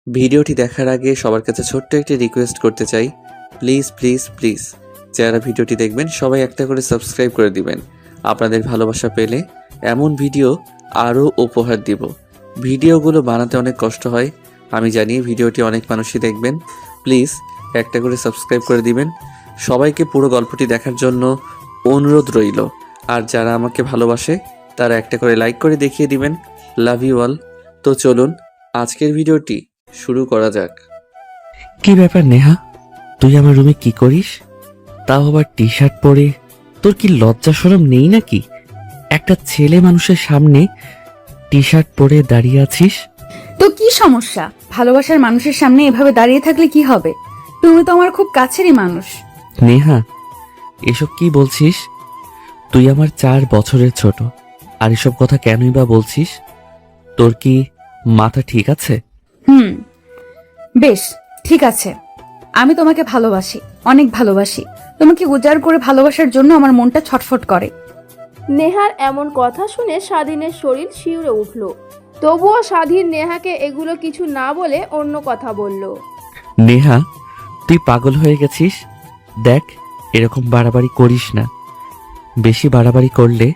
ভিডিওটি দেখার আগে সবার কাছে ছোট্ট একটি রিকোয়েস্ট করতে চাই, প্লিজ প্লিজ প্লিজ যারা ভিডিওটি দেখবেন সবাই একটা করে সাবস্ক্রাইব করে দিবেন। আপনাদের ভালোবাসা পেলে এমন ভিডিও আরও উপহার দিব। ভিডিওগুলো বানাতে অনেক কষ্ট হয়, আমি জানি। ভিডিওটি অনেক মানুষই দেখবেন, প্লিজ একটা করে সাবস্ক্রাইব করে দিবেন। সবাইকে পুরো গল্পটি দেখার জন্য অনুরোধ রইল। আর যারা আমাকে ভালোবাসে তারা একটা করে লাইক করে দেখিয়ে দিবেন। Love you all. তো চলুন আজকের ভিডিওটি শুরু করা যাক। কি ব্যাপার নেহা, তুই আমার রুমে কি করিস? তাও আবার টি শার্ট পরে। তোর কি লজ্জা শরম নেই নাকি? একটা ছেলে মানুষের সামনে টি শার্ট পরে দাঁড়িয়ে আছিস। তো কি সমস্যা? ভালোবাসার মানুষের সামনে এভাবে দাঁড়িয়ে থাকলে কি হবে? তুমি তো আমার খুব কাছেরই মানুষ। নেহা, এসব কি বলছিস? তুই আমার 4 বছরের ছোট, আর এসব কথা কেনই বা বলছিস? তোর কি মাথা ঠিক আছে? বেশ, ঠিক আছে। আমি তোমাকে ভালোবাসি, অনেক ভালোবাসি। তোমাকে উজাড় করে ভালোবাসার জন্য আমার মনটা ছটফট করে। নেহার এমন কথা শুনে স্বাধীনের শরীর শিউরে উঠল। তবুও স্বাধীন নেহাকে এগুলো কিছু না বলে অন্য কথা বলল। নেহা, তুই পাগল হয়ে গেছিস। দেখ, এরকম বাড়াবাড়ি করিস না। বেশি বাড়াবাড়ি করলে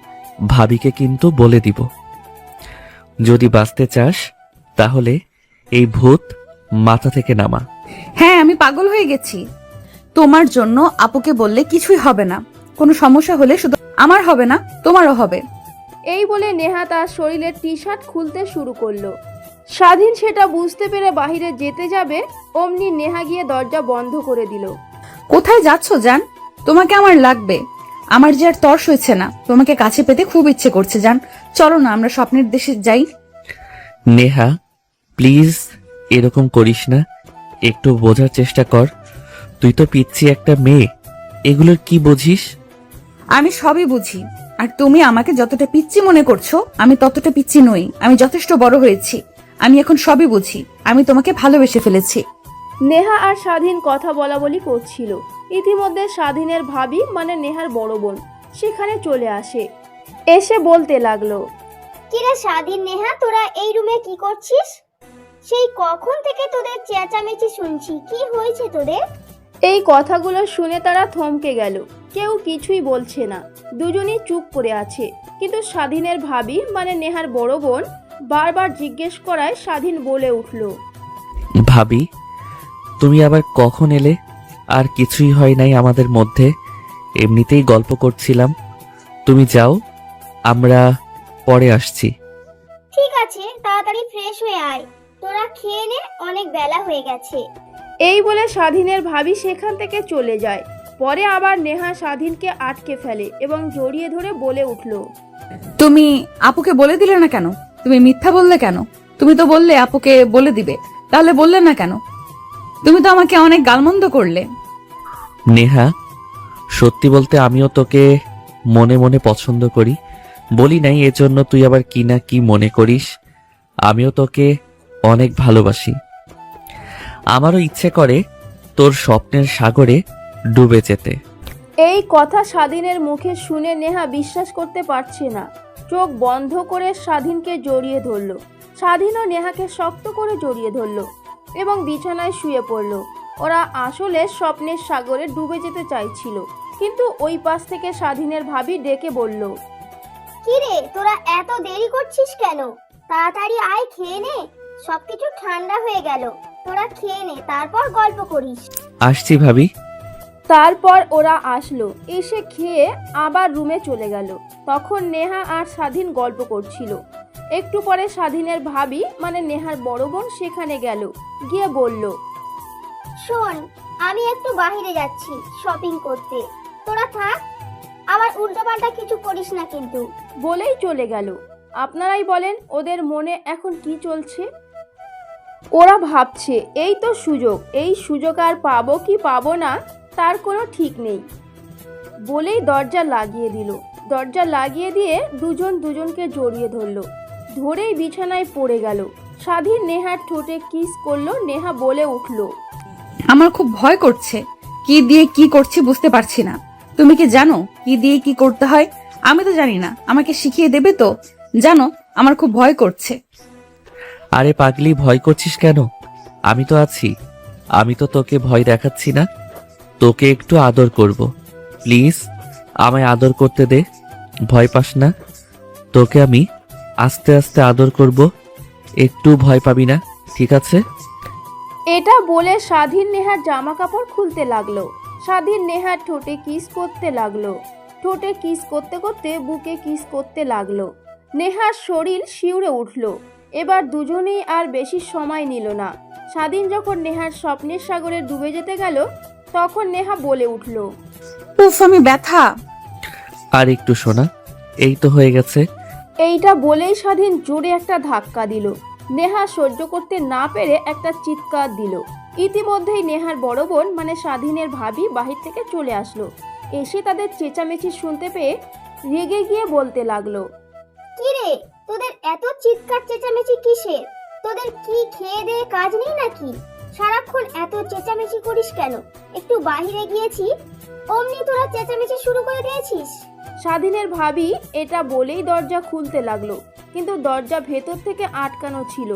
ভাবিকে কিন্তু বলে দিব। যদি বাঁচতে চাস তাহলে এই ভূত মাথা থেকে নামা। হ্যাঁ, আমি পাগল হয়ে গেছি। তোমার জন্য আপুকে বললে কিছুই হবে না। কোনো সমস্যা হলে শুধু আমার হবে না, তোমারও হবে। এই বলে নেহা তার শরীরের টি শার্ট খুলতে শুরু করলো। স্বাধীন সেটা বুঝতে পেরে বাহিরে যেতে যাবে, অমনি নেহা গিয়ে দরজা বন্ধ করে দিল। কোথায় যাচ্ছ জান? তোমাকে আমার লাগবে। আমার যে আর তর্স হয়েছে না, তোমাকে কাছে পেতে খুব ইচ্ছে করছে জান। চলো না আমরা স্বপ্নের দেশে যাই। নেহা, প্লিজ এরকম করিস না। একটু বোঝার চেষ্টা কর। তুই তো পিচ্ছি একটা মেয়ে, এগুলোর কি বুঝিস? আমি সবই বুঝি। আর তুমি আমাকে যতটা পিচ্চি মনে করছো, আমি ততটা পিচ্চি নই। আমি যথেষ্ট বড় হয়েছি। আমি এখন সবই বুঝি। আমি তোমাকে ভালোবেসে ফেলেছি। নেহা আর স্বাধীন কথা বলা বলি করছিল। ইতিমধ্যে স্বাধীনের ভাবি মানে নেহার বড় বোন সেখানে চলে আসে। এসে বলতে লাগলো, কিরে স্বাধীন, নেহা, তোরা এই রুমে কি করছিস? সেই কখন থেকে তোদের চেঁচামেচি শুনছি। কি হয়েছে তোদের? এই কথাগুলো শুনে তারা থমকে গেল। কেউ কিছুই বলছে না, দুজনই চুপ করে আছে। কিন্তু স্বাধীনের ভাবি মানে নেহার বড় বোন বারবার জিজ্ঞেস করায় স্বাধীন বলে উঠল, ভাবি, তুমি আবার কখন এলে? আর কিছুই হয় নাই আমাদের মধ্যে, এমনিতেই গল্প করছিলাম। তুমি যাও, আমরা পরে আসছি। ঠিক আছে, তাড়াতাড়ি ফ্রেশ হয়ে আয়। তোরা খেয়ে নে, অনেক বেলা হয়ে গেছে। এই বলে স্বাধীনের ভাবি সেখান থেকে চলে যায়। পরে আবার নেহা স্বাধীনকে আটকে ফেলে এবং জড়িয়ে ধরে বলে উঠল, তুমি আপুকে বলে দিলে না কেন? তুমি মিথ্যা বললে কেন? তুমি তো বললে আপুকে বলে দিবে, তাহলে বললে না কেন? তুমি তো আমাকে অনেক গালমন্দ করলে। নেহা, সত্যি বলতে আমিও তোকে মনে মনে পছন্দ করি। বলি নাই এজন্য তুই আবার কি না কি মনে করিস। আমিও তোকে অনেক ভালোবাসি। আমারও ইচ্ছে করে তোর স্বপ্নের সাগরে ডুবে যেতে। এই কথা স্বাধীনের মুখে শুনে নেহা বিশ্বাস করতে পারছে না। চোখ বন্ধ করে স্বাধীনকে জড়িয়ে ধরল। স্বাধীনও নেহাকে শক্ত করে জড়িয়ে ধরল এবং বিছানায় শুয়ে পড়ল। ওরা আসলে স্বপ্নের সাগরে ডুবে যেতে চাইছিল। কিন্তু ওই পাশ থেকে স্বাধীনের ভাবি ডেকে বলল, কিরে, তোরা এত দেরি করছিস কেন? তাড়াতাড়ি আয়, খেয়ে নে। সবকিছু ঠান্ডা হয়ে গেল। তোরা খেয়ে নে, তারপর গল্প করিস। আসছি ভাবি। তারপর ওরা আসলো, এসে খেয়ে আবার রুমে চলে গেল। তখন নেহা আর স্বাধীন গল্প করছিল। একটু পরে স্বাধীনের ভাবি মানে নেহার বড় বোন সেখানে গেল, গিয়ে বলল, শোন, আমি একটু বাইরে যাচ্ছি শপিং করতে। তোরা থাক, আবার উল্টোপাল্টা কিছু করিস না কিন্তু। বলেই চলে গেল। আপনারাই বলেন ওদের মনে এখন কি চলছে? ওরা ভাবছে এই তো সুযোগ, এই সুযোগ আর পাবো কি পাবো না তার কোনো ঠিক নেই। বলেই দরজা লাগিয়ে দিল। দরজা লাগিয়ে দিয়ে দুজন দুজনকে জড়িয়ে ধরলো। ধরেই বিছানায় পড়ে গেল। স্বাধীন নেহার ঠোঁটে কিস করলো। নেহা বলে উঠল, আমার খুব ভয় করছে। কি দিয়ে কি করছি বুঝতে পারছি না। তুমি কি জানো কি দিয়ে কি করতে হয়? আমি তো জানি না, আমাকে শিখিয়ে দেবে তো? জানো, আমার খুব ভয় করছে। আরে পাগলি, ভয় করছিস কেন? আমি তো আছি। আমি তো তোকে ভয় দেখাচ্ছি না, তোকে একটু আদর করব। প্লিজ আমায় আদর করতে দে, ভয় পাস না। তোকে আমি আস্তে আস্তে আদর করব, একটু ভয় পাবি না, ঠিক আছে? এটা বলে স্বাধীন নেহার জামা কাপড় খুলতে লাগলো। স্বাধীন নেহার ঠোঁটে কিস করতে লাগলো। ঠোঁটে কিস করতে করতে বুকে কিস করতে লাগলো। নেহার শরীর শিউরে উঠল। এবার দুজনেই আর বেশি সময় নিল না। স্বাধীন যখন নেহার স্বপ্নের সাগরে ডুবে যেতে গেল, তখন নেহা বলে উঠল, উফ, আমি ব্যথা। আর একটু শোনা, এই তো হয়ে গেছে। এইটা বলেই স্বাধীন জোরে একটা ধাক্কা দিল। নেহা সহ্য করতে না পেরে একটা চিৎকার দিল। ইতিমধ্যেই নেহার বড় বোন মানে স্বাধীনের ভাবি বাহির থেকে চলে আসলো। এসে তাদের চেঁচামেচি শুনতে পেয়ে রেগে গিয়ে বলতে লাগলো, কি রে, তোদের এত চিৎকার চেঁচামেচি কিসের? তোদের কি খেয়ে দেয়ে কাজ নেই নাকি? সারাক্ষণ এত চেঁচামেচি করিস কেন? একটু বাইরে গিয়েছি, অমনি তোরা চেঁচামেচি শুরু করে দিয়েছিস। স্বাধীনের ভাবি এটা বলেই দরজা খুলতে লাগলো, কিন্তু দরজা ভেতর থেকে আটকানো ছিল।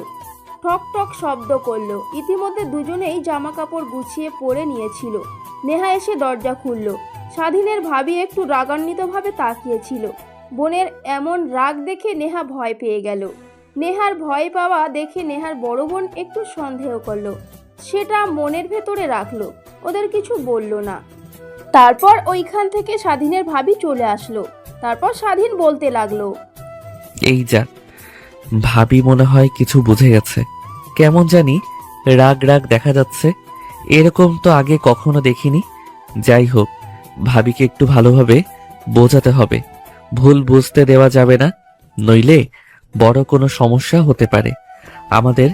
ঠক ঠক শব্দ করলো। ইতিমধ্যে দুজনেই জামা কাপড় গুছিয়ে পরে নিয়েছিল। নেহা এসে দরজা খুলল। স্বাধীনের ভাবি একটু রাগান্বিতভাবে তাকিয়েছিল। বোনের এমন রাগ দেখে নেহা ভয় পেয়ে গেল। নেহার ভয় পাওয়া দেখে নেহার বড় বোন একটু সন্দেহ করলো। সেটা মনের ভেতরে রাখলো, ওদের কিছু বলল না। তারপর ওইখান থেকে স্বাধীনের ভাবি চলে আসলো। তারপর স্বাধীন বলতে লাগলো, এই যা, ভাবি মনে হয় কিছু বুঝে গেছে। কেমন জানি রাগ রাগ দেখা যাচ্ছে, এরকম তো আগে কখনো দেখিনি। যাই হোক, ভাবিকে একটু ভালোভাবে বোঝাতে হবে, ভুল বুঝতে দেওয়া যাবে না, নইলে বড় কোনো সমস্যা হতে পারে। আমাদের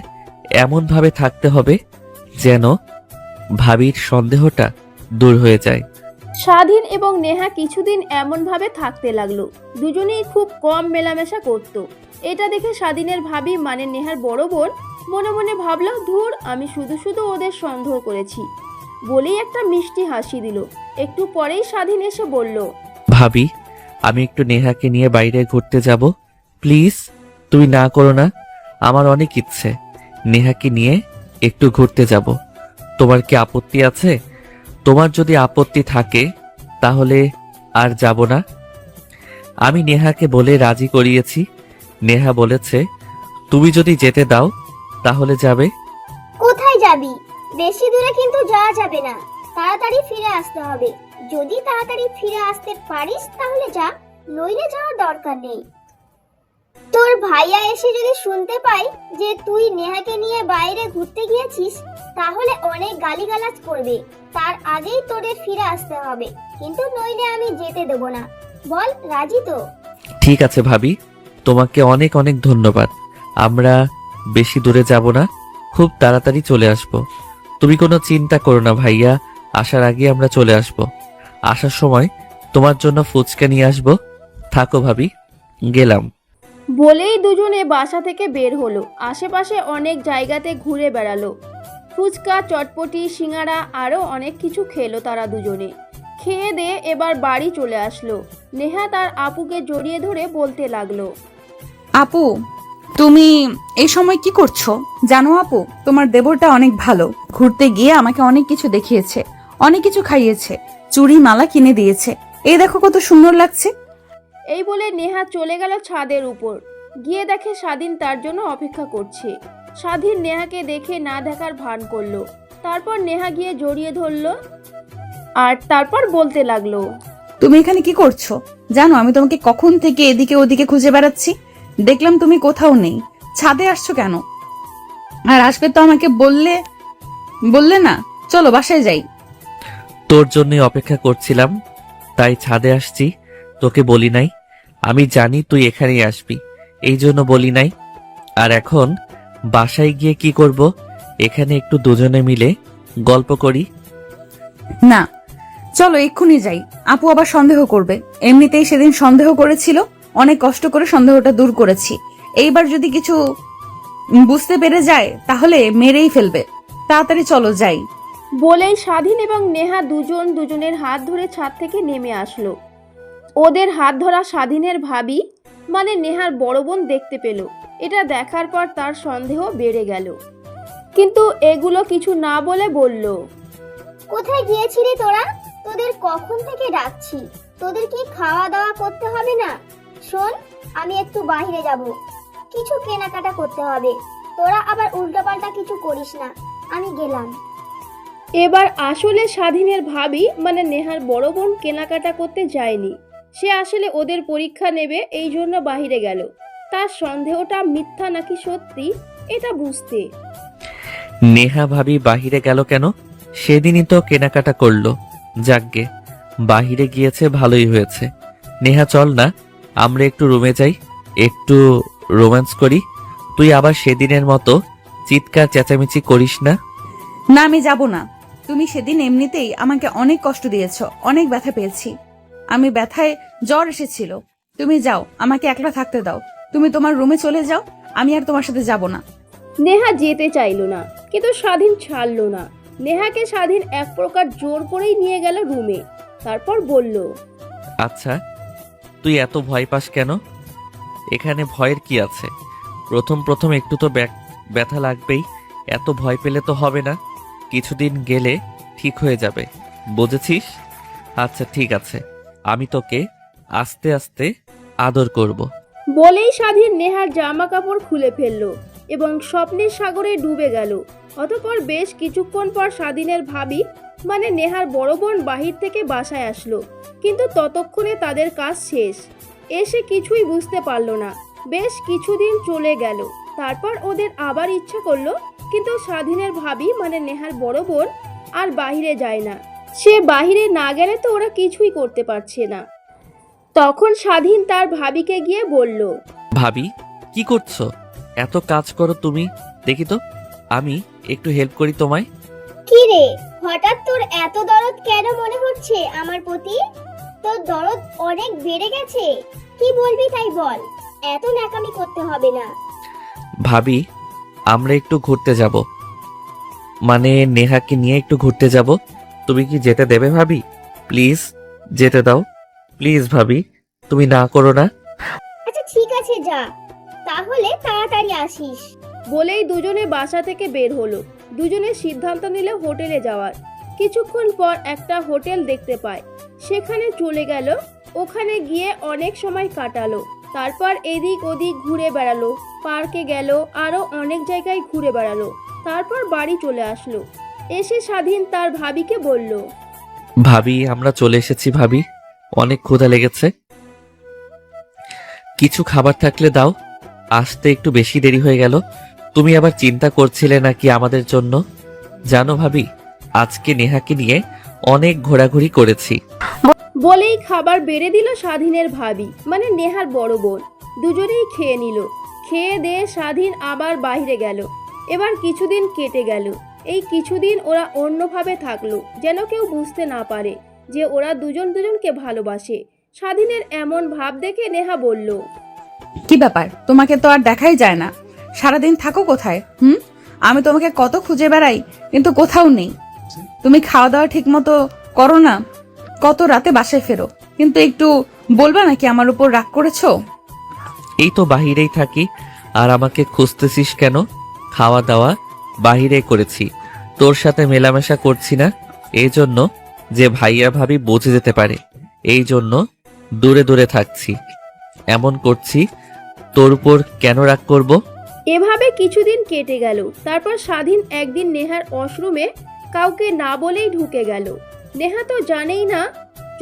এমন ভাবে থাকতে হবে যেন ভাবির সন্দেহটা দূর হয়ে যায়। স্বাধীন এবং নেহা কিছুদিন এমনভাবে থাকতে লাগলো। দুজনেই খুব কম মেলামেশা করত। এটা দেখে স্বাধীনের ভাবি মানে নেহার বড় বোন মনে মনে ভাবলো, ধুর, আমি শুধু শুধু ওদের সন্দেহ করেছি বলেই একটা মিষ্টি হাসি দিল। একটু পরেই স্বাধীন এসে বলল, ভাবি, আমি একটু নেহাকে নিয়ে বাইরে ঘুরতে যাব, প্লিজ তুমি না করো না। আমার অনেক ইচ্ছে নেহাকে নিয়ে একটু ঘুরতে যাব। তোমার কি আপত্তি আছে? তোমার যদি আপত্তি থাকে তাহলে আর যাব না। আমি নেহাকে বলে রাজি করিয়েছি। নেহা বলেছে তুমি যদি যেতে দাও তাহলে যাবে। কোথায় যাবি? বেশি দূরে কিন্তু যাওয়া যাবে না, তাড়াতাড়ি ফিরে আসতে হবে। যদি তাড়াতাড়ি ফিরে আসতে পারিস তাহলে যা, নইলে যাওয়ার দরকার নেই। তোর ভাইয়া এসে যদি শুনতে পাই যে তুই নেহাকে নিয়ে বাইরে ঘুরতে গিয়েছিস, তাহলে অনেক গালিগালাজ করবে। তার আগেই তোদের ফিরে আসতে হবে, কিন্তু নইলে আমি যেতে দেব না। বল, রাজি তো? ঠিক আছে ভাবি, তোমাকে অনেক অনেক ধন্যবাদ। আমরা বেশি দূরে যাব না, খুব তাড়াতাড়ি চলে আসব। তুমি কোনো চিন্তা করো না ভাইয়া, আসার আগে আমরা চলে আসব। আসার সময় তোমার জন্য ফুচকা নিয়ে আসব। থাকো ভাবি, গেলাম। বলেই দুজনে বাসা থেকে বের হলো। আশেপাশে অনেক জায়গাতে ঘুরে বেড়ালো। ফুচকা, চটপটি, সিঙ্গারা আরও অনেক কিছু খেলো তারা দুজনে। খেয়ে দিয়ে এবার বাড়ি চলে আসলো। নেহা তার আপুকে জড়িয়ে ধরে বলতে লাগলো, আপু, তুমি এই সময় কি করছো? জানো আপু, তোমার দেবরটা অনেক ভালো। ঘুরতে গিয়ে আমাকে অনেক কিছু দেখিয়েছে, অনেক কিছু খাইয়েছে, চুড়ি মালা কিনে দিয়েছে। এই দেখো কত সুন্দর লাগছে। এই বলে নেহা চলে গেল ছাদের উপর। গিয়ে দেখে স্বাধীন তার জন্য অপেক্ষা করছে। স্বাধীন নেহাকে দেখে না দেখার ভান করলো। তারপর নেহা গিয়ে জড়িয়ে ধরলো আর তারপর বলতে লাগলো, তুমি এখানে কি করছো? জানো আমি তোমাকে কখন থেকে এদিকে ওদিকে খুঁজে বেড়াচ্ছি, দেখলাম তুমি কোথাও নেই। ছাদে আসছো কেন? আর আসবে তো আমাকে বললে না। চলো বাসায় যাই। তোর জন্যই অপেক্ষা করছিলাম, তাই ছাদে আসছি। তোকে বলি নাই, আমি জানি তুই এখানেই আসবি, এই জন্য বলি নাই। আর এখন বাসায় গিয়ে কি করব? এখানে একটু দুজনে মিলে গল্প করি। না, চলো এক্ষুনি যাই। আপু আবার সন্দেহ করবে। এমনিতেই সেদিন সন্দেহ করেছিল, অনেক কষ্ট করে সন্দেহটা দূর করেছি। এইবার যদি কিছু বুঝতে পেরে যায় তাহলে মেরেই ফেলবে। তাড়াতাড়ি চলো যাই। বলেই স্বাধীন এবং নেহা দুজন দুজনের হাত ধরে ছাদ থেকে নেমে আসলো। ওদের হাত ধরা স্বাধীনের ভাবি মানে নেহার বড় বোন দেখতে পেল। এটা দেখার পর তার সন্দেহ বেড়ে গেল। কিন্তু এগুলো কিছু না বলে বলল, কোথায় গিয়েছিলি তোরা? তোদের কখন থেকে ডাকছি। তোদের কি খাওয়া দাওয়া করতে হবে না? শোন, আমি একটু বাইরে যাব, কিছু কেনাকাটা করতে হবে। তোরা আবার উল্টোপাল্টা কিছু করিস না। আমি গেলাম। এবার আসলে স্বাধীনের ভাবি মানে নেহার বড় বোন কেনাকাটা করতে যায়নি। সে আসলে ওদের পরীক্ষা নেবে এই জন্য বাইরে গেল। তার সন্দেহটা মিথ্যা নাকি সত্যি এটা বুঝতে। নেহা ভাবি বাহিরে গেল কেন? সেদিনই তো কেনাকাটা করলো। যাকগে, বাহিরে গিয়েছে ভালোই হয়েছে। নেহা চল না, আমরা একটু রুমে যাই, একটু রোম্যান্স করি। তুই আবার সেদিনের মতো চিৎকার চেঁচামেচি করিস না। না, আমি যাব না। তুমি সেদিন এমনিতেই আমাকে অনেক কষ্ট দিয়েছো, অনেক ব্যথা পেয়েছি। আমি ব্যথায় জ্বর এসেছিল। তুমি যাও, আমাকে একলা থাকতে দাও। তুমি তোমার রুমে চলে যাও, আমি আর তোমার সাথে যাব না। নেহা যেতে চাইলো না, কিন্তু স্বাধীন ছাড়লো না। নেহাকে স্বাধীন এক প্রকার জোর করেই নিয়ে গেল রুমে। তারপর বলল, আচ্ছা, তুই এত ভয় পাস কেন? এখানে ভয়ের কি আছে? প্রথম প্রথম একটু তো ব্যথা লাগবেই। এত ভয় পেলে তো হবে না। কিছুদিন গেলে ঠিক হয়ে যাবে, বুঝেছিস? আচ্ছা ঠিক আছে, আমি তোকে আস্তে আস্তে আদর করব। বলেই স্বাধীন নেহার জামা কাপড় খুলে ফেললো এবং স্বপ্নের সাগরে ডুবে গেল। অতঃপর বেশ কিছুক্ষণ পর স্বাধীনের ভাবি মানে নেহার বড় বোন বাহির থেকে বাসায় আসলো, কিন্তু ততক্ষণে তাদের কাজ শেষ। এসে কিছুই বুঝতে পারলো না। বেশ কিছুদিন চলে গেল। তারপর ওদের আবার ইচ্ছা করলো, কিন্তু স্বাধীনের ভাবি মানে নেহার বড় বোন আর বাহিরে যায় না। সে বাহিরে না গেলে তো ওরা কিছুই করতে পারছে না। তখন স্বাধীন তার ভাবিকে গিয়ে বলল, ভাবি, কি করছো? এত কাজ করো তুমি, দেখি তো, আমি একটু হেল্প করি তোমায়। কি রে, হঠাৎ তোর এত দরদ কেন মনে হচ্ছে আমার প্রতি? তোর দরদ অনেক বেড়ে গেছে। কি বলবি তাই বল, এত ন্যাকামি করতে হবে না। ভাবি, আমরা একটু ঘুরতে যাব, মানে নেহাকে নিয়ে একটু ঘুরতে যাব। তুমি কি যেতে দেবে ভাবি? প্লিজ যেতে দাও, প্লিজ ভাবি, তুমি না করো না। আচ্ছা ঠিক আছে, যা, তাহলে তাড়াতাড়ি আসিস। বলেই দুজনে বাসা থেকে বের হলো। দুজনে সিদ্ধান্ত নিল হোটেলে যাওয়ার। কিছুক্ষণ পর একটা হোটেল দেখতে পায়, সেখানে চলে গেল। ওখানে গিয়ে অনেক সময় কাটালো। তারপর এদিক ওদিক ঘুরে বেড়ালো, পার্কে গেল, আরো অনেক জায়গায় ঘুরে বেড়ালো। তারপর বাড়ি চলে আসলো। এসে স্বাধীন তার ভাবিকে বলল, ভাবি, আমরা চলে এসেছি ভাবি, অনেক ক্ষুধা লেগেছে, কিছু খাবার থাকলে দাও। আসতে একটু বেশি দেরি হয়ে গেল। তুমি আবার চিন্তা করছিলে নাকি আমাদের জন্য? জানো ভাবি, আজকে নেহাকে নিয়ে অনেক ঘোরাঘুরি করেছি। বলেই খাবার বেড়ে দিল স্বাধীনের ভাবি মানে নেহার বড় বোন। দুজনেই খেয়ে নিল। খেয়ে দিয়ে স্বাধীন আবার বাইরে গেল। এবার কিছুদিন কেটে গেল। এই কিছুদিন ওরা অন্যভাবে থাকলো, যেন কেউ বুঝতে না পারে যে ওরা দুজন দুজনকে ভালোবাসে। স্বাধীনের এমন ভাব দেখে নেহা বলল, কি ব্যাপার, তোমাকে তো আর দেখাই যায় না। সারাদিন থাকো কোথায়? আমি তোমাকে কত খুঁজে বেড়াই, কিন্তু কোথাও নেই। তুমি খাওয়া দাওয়া ঠিক মতো করো না, কত রাতে বাসায় ফেরো, কিন্তু একটু বলবা নাকি আমার উপর রাগ করেছো? এই তো বাহিরেই থাকি, আর আমাকে খুঁজতেছিস কেন? খাওয়া দাওয়া বাহিরে করেছি, তোর সাথে মেলামেশা করছি না, এই জন্য যে ভাইয়া ভাবি বুঝে যেতে পারে, এই জন্য দূরে দূরে থাকছি। এমন করছি, তোর উপর কেন রাগ করব? এভাবে কিছুদিন কেটে গেল। তারপর স্বাধীন একদিন নেহার ওয়াশরুমে কাউকে না বলেই ঢুকে গেল। নেহা তো জানেই না।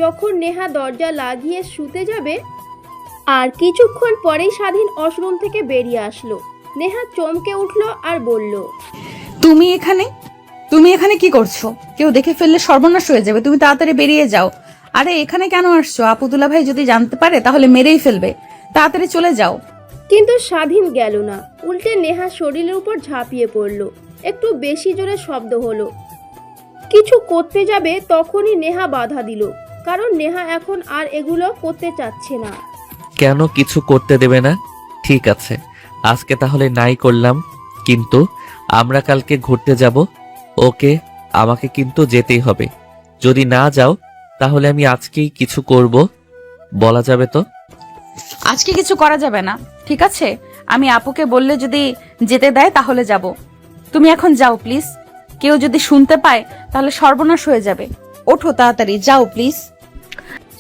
যখন নেহা দরজা লাগিয়ে শুতে যাবে, আর কিছুক্ষণ পরেই স্বাধীন ওয়াশরুম থেকে বেরিয়ে আসলো। নেহা চমকে উঠল আর বলল, তুমি এখানে কি করছো? কেউ দেখে ফেললে সর্বনাশ হয়ে যাবে। তুমি তাড়াতাড়ি বেরিয়ে যাও। আরে এখানে কেন আসছো? আপুদুল্লা ভাই যদি জানতে পারে তাহলে মেরেই ফেলবে। তাড়াতাড়ি চলে যাও। কিন্তু স্বাধীন গেল না। উল্টে নেহা শরীরের উপর ঝাঁপিয়ে পড়ল। একটু বেশি জোরে শব্দ হলো। কিছু করতে যাবে, তখনই নেহা বাধা দিল, কারণ নেহা এখন আর এগুলো করতে চাচ্ছে না। কেন কিছু করতে দেবে না? ঠিক আছে, আজকে তাহলে নাই করলাম, কিন্তু আমরা কালকে ঘুরতে যাব। ওকে, আমাকে কিন্তু যেতেই হবে। যদি না যাও তাহলে আমি আজকেই কিছু করব, বলা যাবে তো? আজকে কিছু করা যাবে না, ঠিক আছে? আমি আপুকে বললে যদি যেতে দেয় তাহলে যাব। তুমি এখন যাও প্লিজ। কেউ যদি শুনতে পায় তাহলে সর্বনাশ হয়ে যাবে। ওঠো তাড়াতাড়ি, যাও প্লিজ।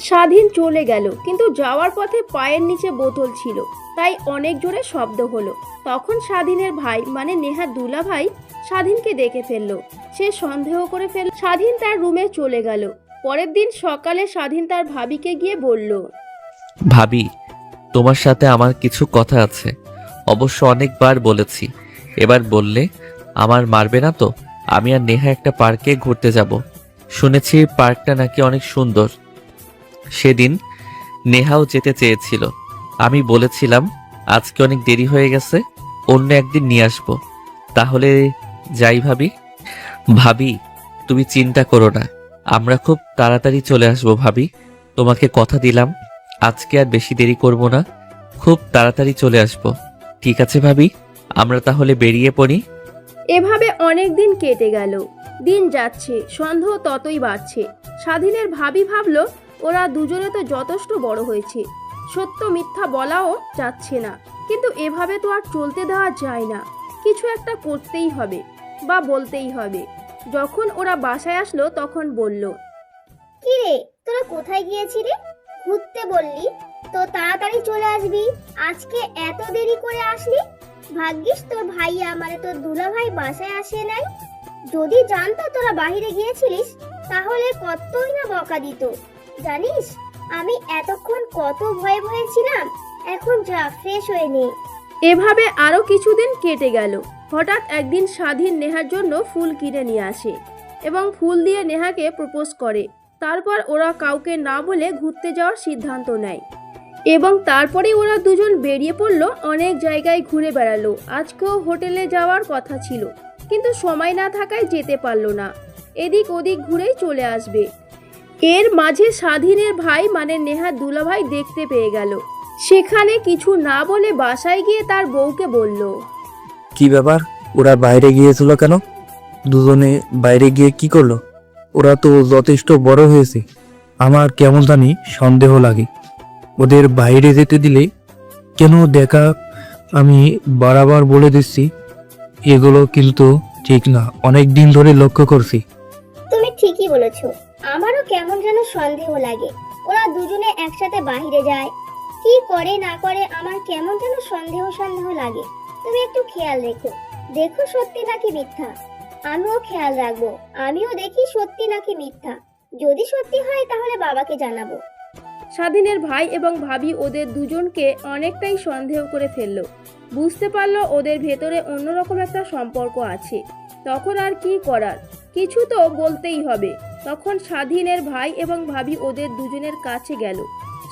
স্বাধীন চলে গেল, কিন্তু যাওয়ার পথে পায়ের নিচে বোতল ছিল, তাই অনেক জোরে শব্দ হলো। তখন স্বাধীনের ভাই মানে নেহার দুলাভাই স্বাধীনকে দেখে ফেললো। সে সন্দেহ করে স্বাধীন তার রুমে চলে গেল। পরের দিন সকালে স্বাধীন তার ভাবিকে গিয়ে বলল, ভাবি, তোমার সাথে আমার কিছু কথা আছে। অবশ্য অনেকবার বলেছি, এবার বললে আমার মারবে না তো? আমি আর নেহা একটা পার্কে ঘুরতে যাব। শুনেছি পার্কটা নাকি অনেক সুন্দর। সেদিন নেহাও যেতে চেয়েছিল। আমি বলেছিলাম আজকে অনেক দেরি হয়ে গেছে, অন্য একদিন নিয়ে আসবো। তাহলে যাই ভাবি? ভাবি, তুমি চিন্তা করো না, আমরা খুব তাড়াতাড়ি চলে আসবো ভাবি। তোমাকে কথা দিলাম আজকে আর বেশি দেরি করব না, খুব তাড়াতাড়ি চলে আসবো। ঠিক আছে ভাবি, আমরা তাহলে বেরিয়ে পড়ি। এভাবে অনেক দিন কেটে গেল। দিন যাচ্ছে, সন্দেহ ততই বাড়ছে। স্বাধীনের ভাবি ভাবলো ওরা দুজনে তো যথেষ্ট বড় হয়েছে, সত্য মিথ্যা বলাও যাচ্ছে না, কিন্তু এভাবে তো আর চলতে দেওয়া যায় না। কিছু একটা করতেই হবে বা বলতেই হবে। যখন ওরা বাসায় আসলো তখন বলল, কি রে, তোরা কোথায় গিয়েছিলি? ঘুরতে বললি তো তাড়াতাড়ি চলে আসবি, আজকে এত দেরি করে আসলি। ভাগ্যিস তোর ভাইয়া মানে তোর দুলাভাই বাসায় আসে নাই। যদি জানতো তোরা বাইরে গিয়েছিলিস তাহলে কতই না বকা দিত। জানিস আমি এতক্ষণ কত ভয়ে ভয়ে ছিলাম। এখন যা ফ্রেশ হয়ে নে। এভাবে আরো কিছুদিন কেটে গেল। হঠাৎ একদিন স্বাধীন নেহার জন্য ফুল কিনে নিয়ে আসে এবং ফুল দিয়ে নেহাকে প্রপোজ করে। তারপর ওরা কাউকে না বলে ঘুরতে যাওয়ার সিদ্ধান্ত নেয় এবং তারপরেই ওরা দুজন বেরিয়ে পড়লো। অনেক জায়গায় ঘুরে বেড়ালো। আজকেও হোটেলে যাওয়ার কথা ছিল, কিন্তু সময় না থাকায় যেতে পারলো না। এদিক ওদিক ঘুরেই চলে আসবে। এর মাঝে স্বাধীনের ভাই মানে নেহার দুলাভাই দেখতে পেয়ে গেল। সেখানে কিছু না বলে বাসায় গিয়ে তার বউকে বলল, কি ব্যাপার, ওরা বাইরে গিয়েছিল কেন? দুজনে বাইরে গিয়ে কি করলো? ওরা তো যথেষ্ট বড় হয়েছে। আমার কেমন জানি সন্দেহ লাগে। ওদের বাইরে যেতে দিলে কেন? দেখা, আমি বারবার বলে দিচ্ছি, এগুলো কিন্তু ঠিক না। অনেক দিন ধরে লক্ষ্য করছি। তুমি ঠিকই বলেছো, আমারও কেমন যেন সন্দেহ লাগে। ওরা দুজনে একসাথে বাইরে যায়, কি করে না করে আমার কেমন যেন সন্দেহ সন্দেহ লাগে। তুমি একটু খেয়াল রেখো, দেখো সত্যি নাকি মিথ্যা। আমিও খেয়াল রাখবো, আমিও দেখি সত্যি নাকি মিথ্যা। যদি সত্যি হয় তাহলে বাবাকে জানাবো। স্বাধীনের ভাই এবং ভাবি ওদের দুজনকে অনেকটাই সন্দেহ করে ফেললো। বুঝতে পারলো ওদের ভেতরে অন্যরকম একটা সম্পর্ক আছে। তখন আর কি করার, কিছু তো বলতেই হবে। তখন স্বাধীনের ভাই এবং ভাবি ওদের দুজনের কাছে গেল।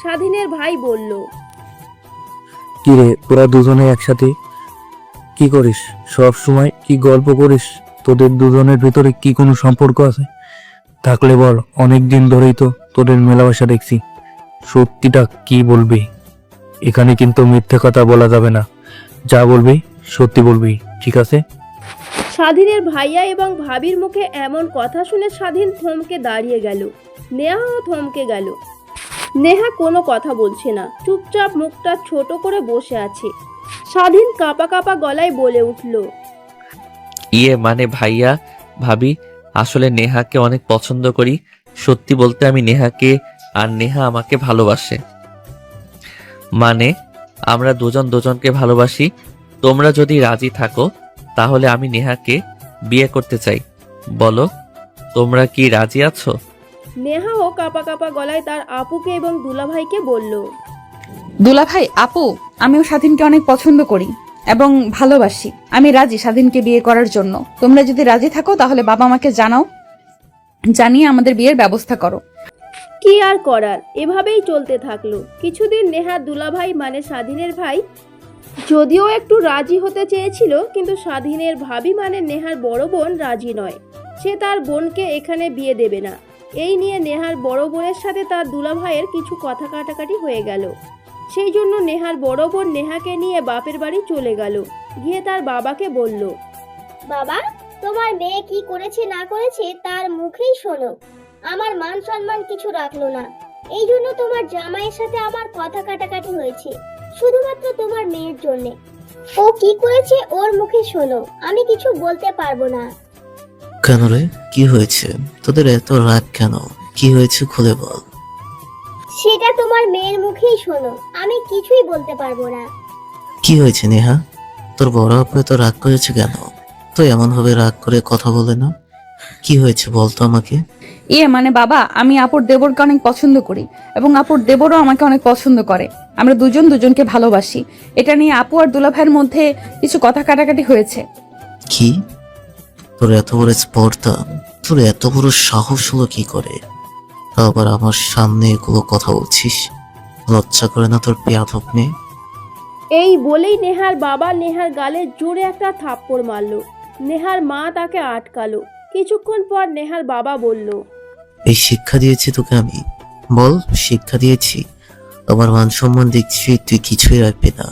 স্বাধীনের ভাই বলল, কি রে, তোরা দুজনে একসাথে কি করিস? সব সময় কি গল্প করিস? তোদের দুজনের ভিতরে কি কোনো সম্পর্ক আছে? থাকলে বল, অনেক দিন ধরেই তো তোদের মেলামেশা দেখছি। সত্যিটা কি বলবি? এখানে কিন্তু মিথ্যে কথা বলা যাবে না। যা বলবি সত্যি বলবি, ঠিক আছে? স্বাধীনের ভাইয়া এবং ভাবির মুখে এমন কথা শুনে স্বাধীন থমকে দাঁড়িয়ে গেল। নেহাও থমকে গেল। নেহা কোনো কথা বলছে না, চুপচাপ মুখটা ছোট করে বসে আছে। স্বাধীন কাঁপা কাঁপা গলায় বলে উঠল, মানে ভাইয়া, ভাবি, আসলে নেহাকে অনেক পছন্দ করি। সত্যি বলতে আমি নেহাকে, আর নেহা আমাকে ভালোবাসে। মানে আমরা দুজন দুজনকে ভালোবাসি। তোমরা যদি রাজি থাকো তাহলে আমি নেহাকে বিয়ে করতে চাই। বলো, তোমরা কি রাজি আছো? নেহাও কাঁপা কাঁপা গলায় তার আপুকে এবং দুলাভাইকে বলল, দুলাভাই, আপু, আমিও স্বাধীনকে অনেক পছন্দ করি এবং ভালোবাসি। আমি রাজি স্বাধীনকে বিয়ে করার জন্য। তোমরা যদি রাজি থাকো তাহলে বাবা মাকে জানাও, জানিয়ে আমাদের বিয়ের ব্যবস্থা করো। কি আর করার, এভাবেই চলতে থাকলো। কিছুদিন নেহার দুলাভাই মানে স্বাধীনের ভাই যদিও একটু রাজি হতে চেয়েছিল, কিন্তু স্বাধীনের ভাবি মানে নেহার বড় বোন রাজি নয়। সে তার বোনকে এখানে বিয়ে দেবে না। এই নিয়ে নেহার বড় বোনের সাথে তার দুলাভাইয়ের কিছু কথা কাটাকাটি হয়ে গেল। সেই জন্য নেহার বড় বোন নেহাকে নিয়ে বাপের বাড়ি চলে গেল। গিয়ে তার বাবাকে বলল, বাবা, তোমার মেয়ে কি করেছে না করেছে তার মুখেই শোনো। আমার মান সম্মান কিছু রাখলো না, এই জন্য তোমার জামাইয়ের সাথে আমার কথা কাটাকাটি হয়েছে, শুধুমাত্র তোমার মেয়ের জন্যে। ও কি করেছে ওর মুখে শোনো, আমি কিছু বলতে পারবো না। কেন রে, কি হয়েছে? তোদের এত রাগ কেন? কি হয়েছে খুলে বল। সেটা তোমার মেয়ের মুখেই শোনো, আমি কিছুই বলতে পারবো না। কি হয়েছে নেহা? তোর বড় আপু এত রাগ করেছে কেন? তো এমন ভাবে রাগ করে কথা বলে না। কি হয়েছে বলতো আমাকে। মানে বাবা, আমি আপুর দেবরকে অনেক পছন্দ করি এবং আপুর দেবরও আমাকে অনেক পছন্দ করে। আমরা দুজন দুজনকে ভালোবাসি। এটা নিয়ে আপু আর দুলা ভাইয়ের মধ্যে কিছু কথা কাটাকাটি হয়েছে। কি? তোর এত বড় স্পর্ধা, তোর এত বড় সাহস হলো কি করে? তাও আবার আমার সামনে এগুলো কথা বলছিস? লজ্জা করে না তোর বেয়াদব মেয়ে? এই বলেই নেহার বাবা নেহার গালে জোরে একটা থাপ্পড় মারল। নেহার মা তাকে আটকালো। কিছুক্ষণ পর নেহার বাবা বলল, এই শিক্ষা দিয়েছি তোকে আমি? বল, শিক্ষা দিয়েছি? আমার মান সম্মান দেখছি তুই কিছুই রাখবি না।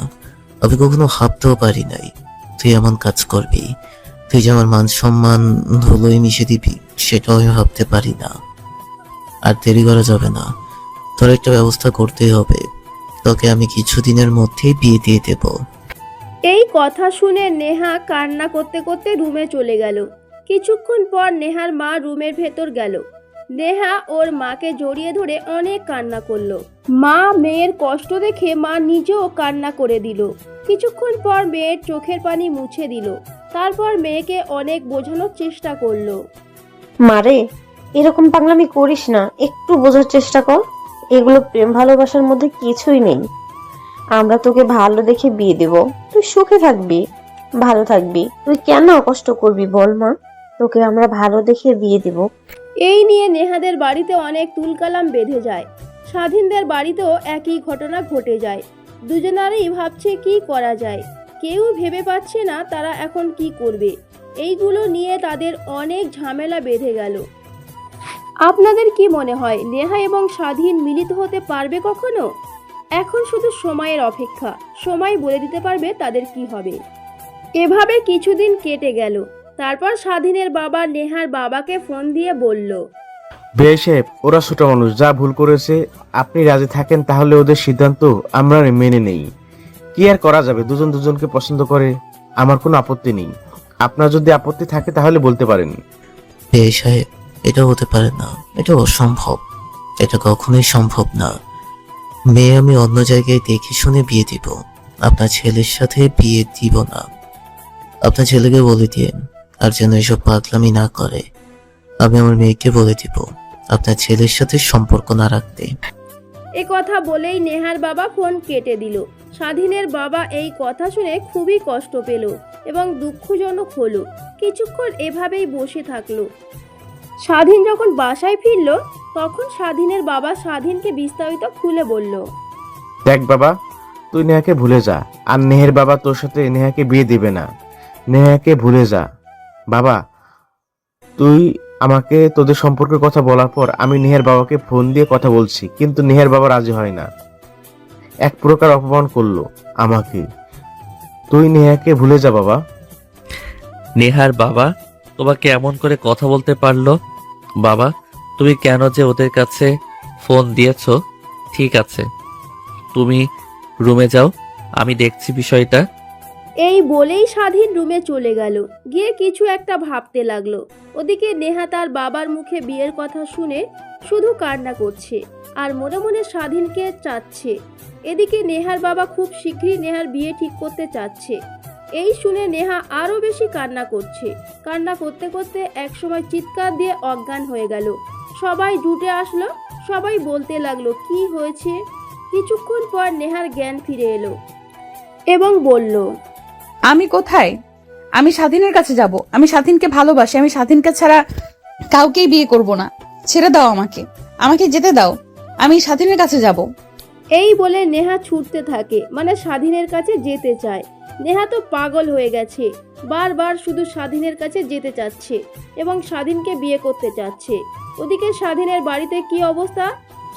আমি কখনো ভাবতেও পারি নাই তুই এমন কাজ করবি। তুই যে আমার মান সম্মান ধুলোয় মিশে দিবি, সেটাও আমি ভাবতে পারি না। আর দেরি করা যাবে না, তোর একটা ব্যবস্থা করতেই হবে। তোকে আমি কিছুদিনের মধ্যেই বিয়ে দিয়ে দেব। এই কথা শুনে নেহা কান্না করতে করতে রুমে চলে গেল। কিছুক্ষণ পর নেহার মা রুমের ভেতর গেল। নেহা ওর মাকে জড়িয়ে ধরে অনেক কান্না করলো। মা মেয়ের কষ্ট দেখে মা নিজেও কান্না করে দিল। কিছুক্ষণ পর মেয়ের চোখের পানি মুছে দিল। তারপর মেয়েকে অনেক বোঝানোর চেষ্টা করলো। মারে, এরকম পাগলামি করিস না, একটু বোঝার চেষ্টা কর। এগুলো প্রেম ভালোবাসার মধ্যে কিছুই নেই। আমরা তোকে ভালো দেখে বিয়ে দেব, তুই সুখে থাকবি, ভালো থাকবি। তুই কেন কষ্ট করবি বল মা? তোকে আমরা ভালো দেখে বিয়ে দেব। এই নিয়ে নেহাদের বাড়িতে অনেক তুলকালাম বেঁধে যায়। স্বাধীনদের বাড়িতেও একই ঘটনা ঘটে যায়। দুজনারই ভাবছে কি করা যায়। কেউ ভেবে পাচ্ছে না তারা এখন কি করবে। এইগুলো নিয়ে তাদের অনেক ঝামেলা বেঁধে গেল। আপনাদের কি মনে হয় নেহা এবং স্বাধীন মিলিত হতে পারবে কখনো? এখন শুধু সময়ের অপেক্ষা। সময় বলে দিতে পারবে তাদের কি হবে। এভাবে কিছুদিন কেটে গেল। তারপর স্বাধীনের বাবা নেহার বাবাকে ফোন দিয়ে বলল, বেশ সাহেব, ওরা ছোট মানুষ, যা ভুল করেছে আপনি রাজি থাকেন তাহলে ওদের সিদ্ধান্ত আমরা মেনে নেই। কি আর করা যাবে, দুজন দুজনকে পছন্দ করে, আমার কোনো আপত্তি নেই। আপনার যদি আপত্তি থাকে তাহলে বলতে পারেন। এই সাহেব, এটা হতে পারে না, এটা অসম্ভব। এটা কখনোই সম্ভব না। মেয়ে আমি অন্য জায়গায় দেখে শুনে বিয়ে দিব, আপনার ছেলের সাথে বিয়ে দিব না। আপনার ছেলেকে বলে দিয়ে আর যেন এসব পাগলামি না করে। আমি আমার মেয়েকে বলে দিব আপনার ছেলের সাথে সম্পর্ক না রাখতে। এ কথা বলেই নেহার বাবা ফোন কেটে দিল। স্বাধীনের বাবা এই কথা শুনে খুবই কষ্ট পেল এবং দুঃখজনক হলো। কিছুক্ষণ এভাবেই বসে থাকলো। স্বাধীন যখন বাসায় ফিরল তখন স্বাধীনের বাবা স্বাধীনকে বিস্তারিত খুলে বলল, দেখ বাবা, তুই নেহাকে ভুলে যা। আর নেহের বাবা তোর সাথে নেহাকে বিয়ে দিবে না। নেহাকে ভুলে যা বাবা। তুই আমাকে তোদের সম্পর্কের কথা বলার পর আমি নেহার বাবাকে ফোন দিয়ে কথা বলছি, কিন্তু নেহার বাবা রাজি হয় না। এক প্রকার অপমান করলো আমাকে। তুই নেহাকে ভুলে যা বাবা। নেহার বাবা তোমাকে এমন করে কথা বলতে পারলো? বাবা, তুমি কেন যে ওদের কাছে ফোন দিয়েছো? ঠিক আছে, তুমি রুমে যাও, আমি দেখছি বিষয়টা। এই বলেই স্বাধীন রুমে চলে গেল। গিয়ে কিছু একটা ভাবতে লাগলো। ওদিকে নেহা তার বাবার মুখে বিয়ের কথা শুনে শুধু কান্না করছে আর মনে মনে স্বাধীনকে চাচ্ছে। এদিকে নেহার বাবা খুব শীঘ্রই নেহার বিয়ে ঠিক করতে চাচ্ছে। এই শুনে নেহা আরো বেশি কান্না করছে। কান্না করতে করতে একসময় চিৎকার দিয়ে অজ্ঞান হয়ে গেল। সবাই জুটে আসলো। সবাই বলতে লাগলো কি হয়েছে। কিছুক্ষণ পর নেহার জ্ঞান ফিরে এলো এবং বলল, আমি কোথায়? আমি স্বাধীনের কাছে যাব। আমি স্বাধীনকে ভালোবাসি। আমি স্বাধীনকে ছাড়া কাউকেই বিয়ে করব না। ছেড়ে দাও আমাকে, আমাকে যেতে দাও। আমি স্বাধীনের কাছে যাব। এই বলে নেহা ছুটতে থাকে, মানে স্বাধীনের কাছে যেতে চায়। নেহা তো পাগল হয়ে গেছে। বারবার শুধু স্বাধীনের কাছে যেতে চাচ্ছে এবং স্বাধীনকে বিয়ে করতে চাচ্ছে। ওদিকে স্বাধীনের বাড়িতে কি অবস্থা?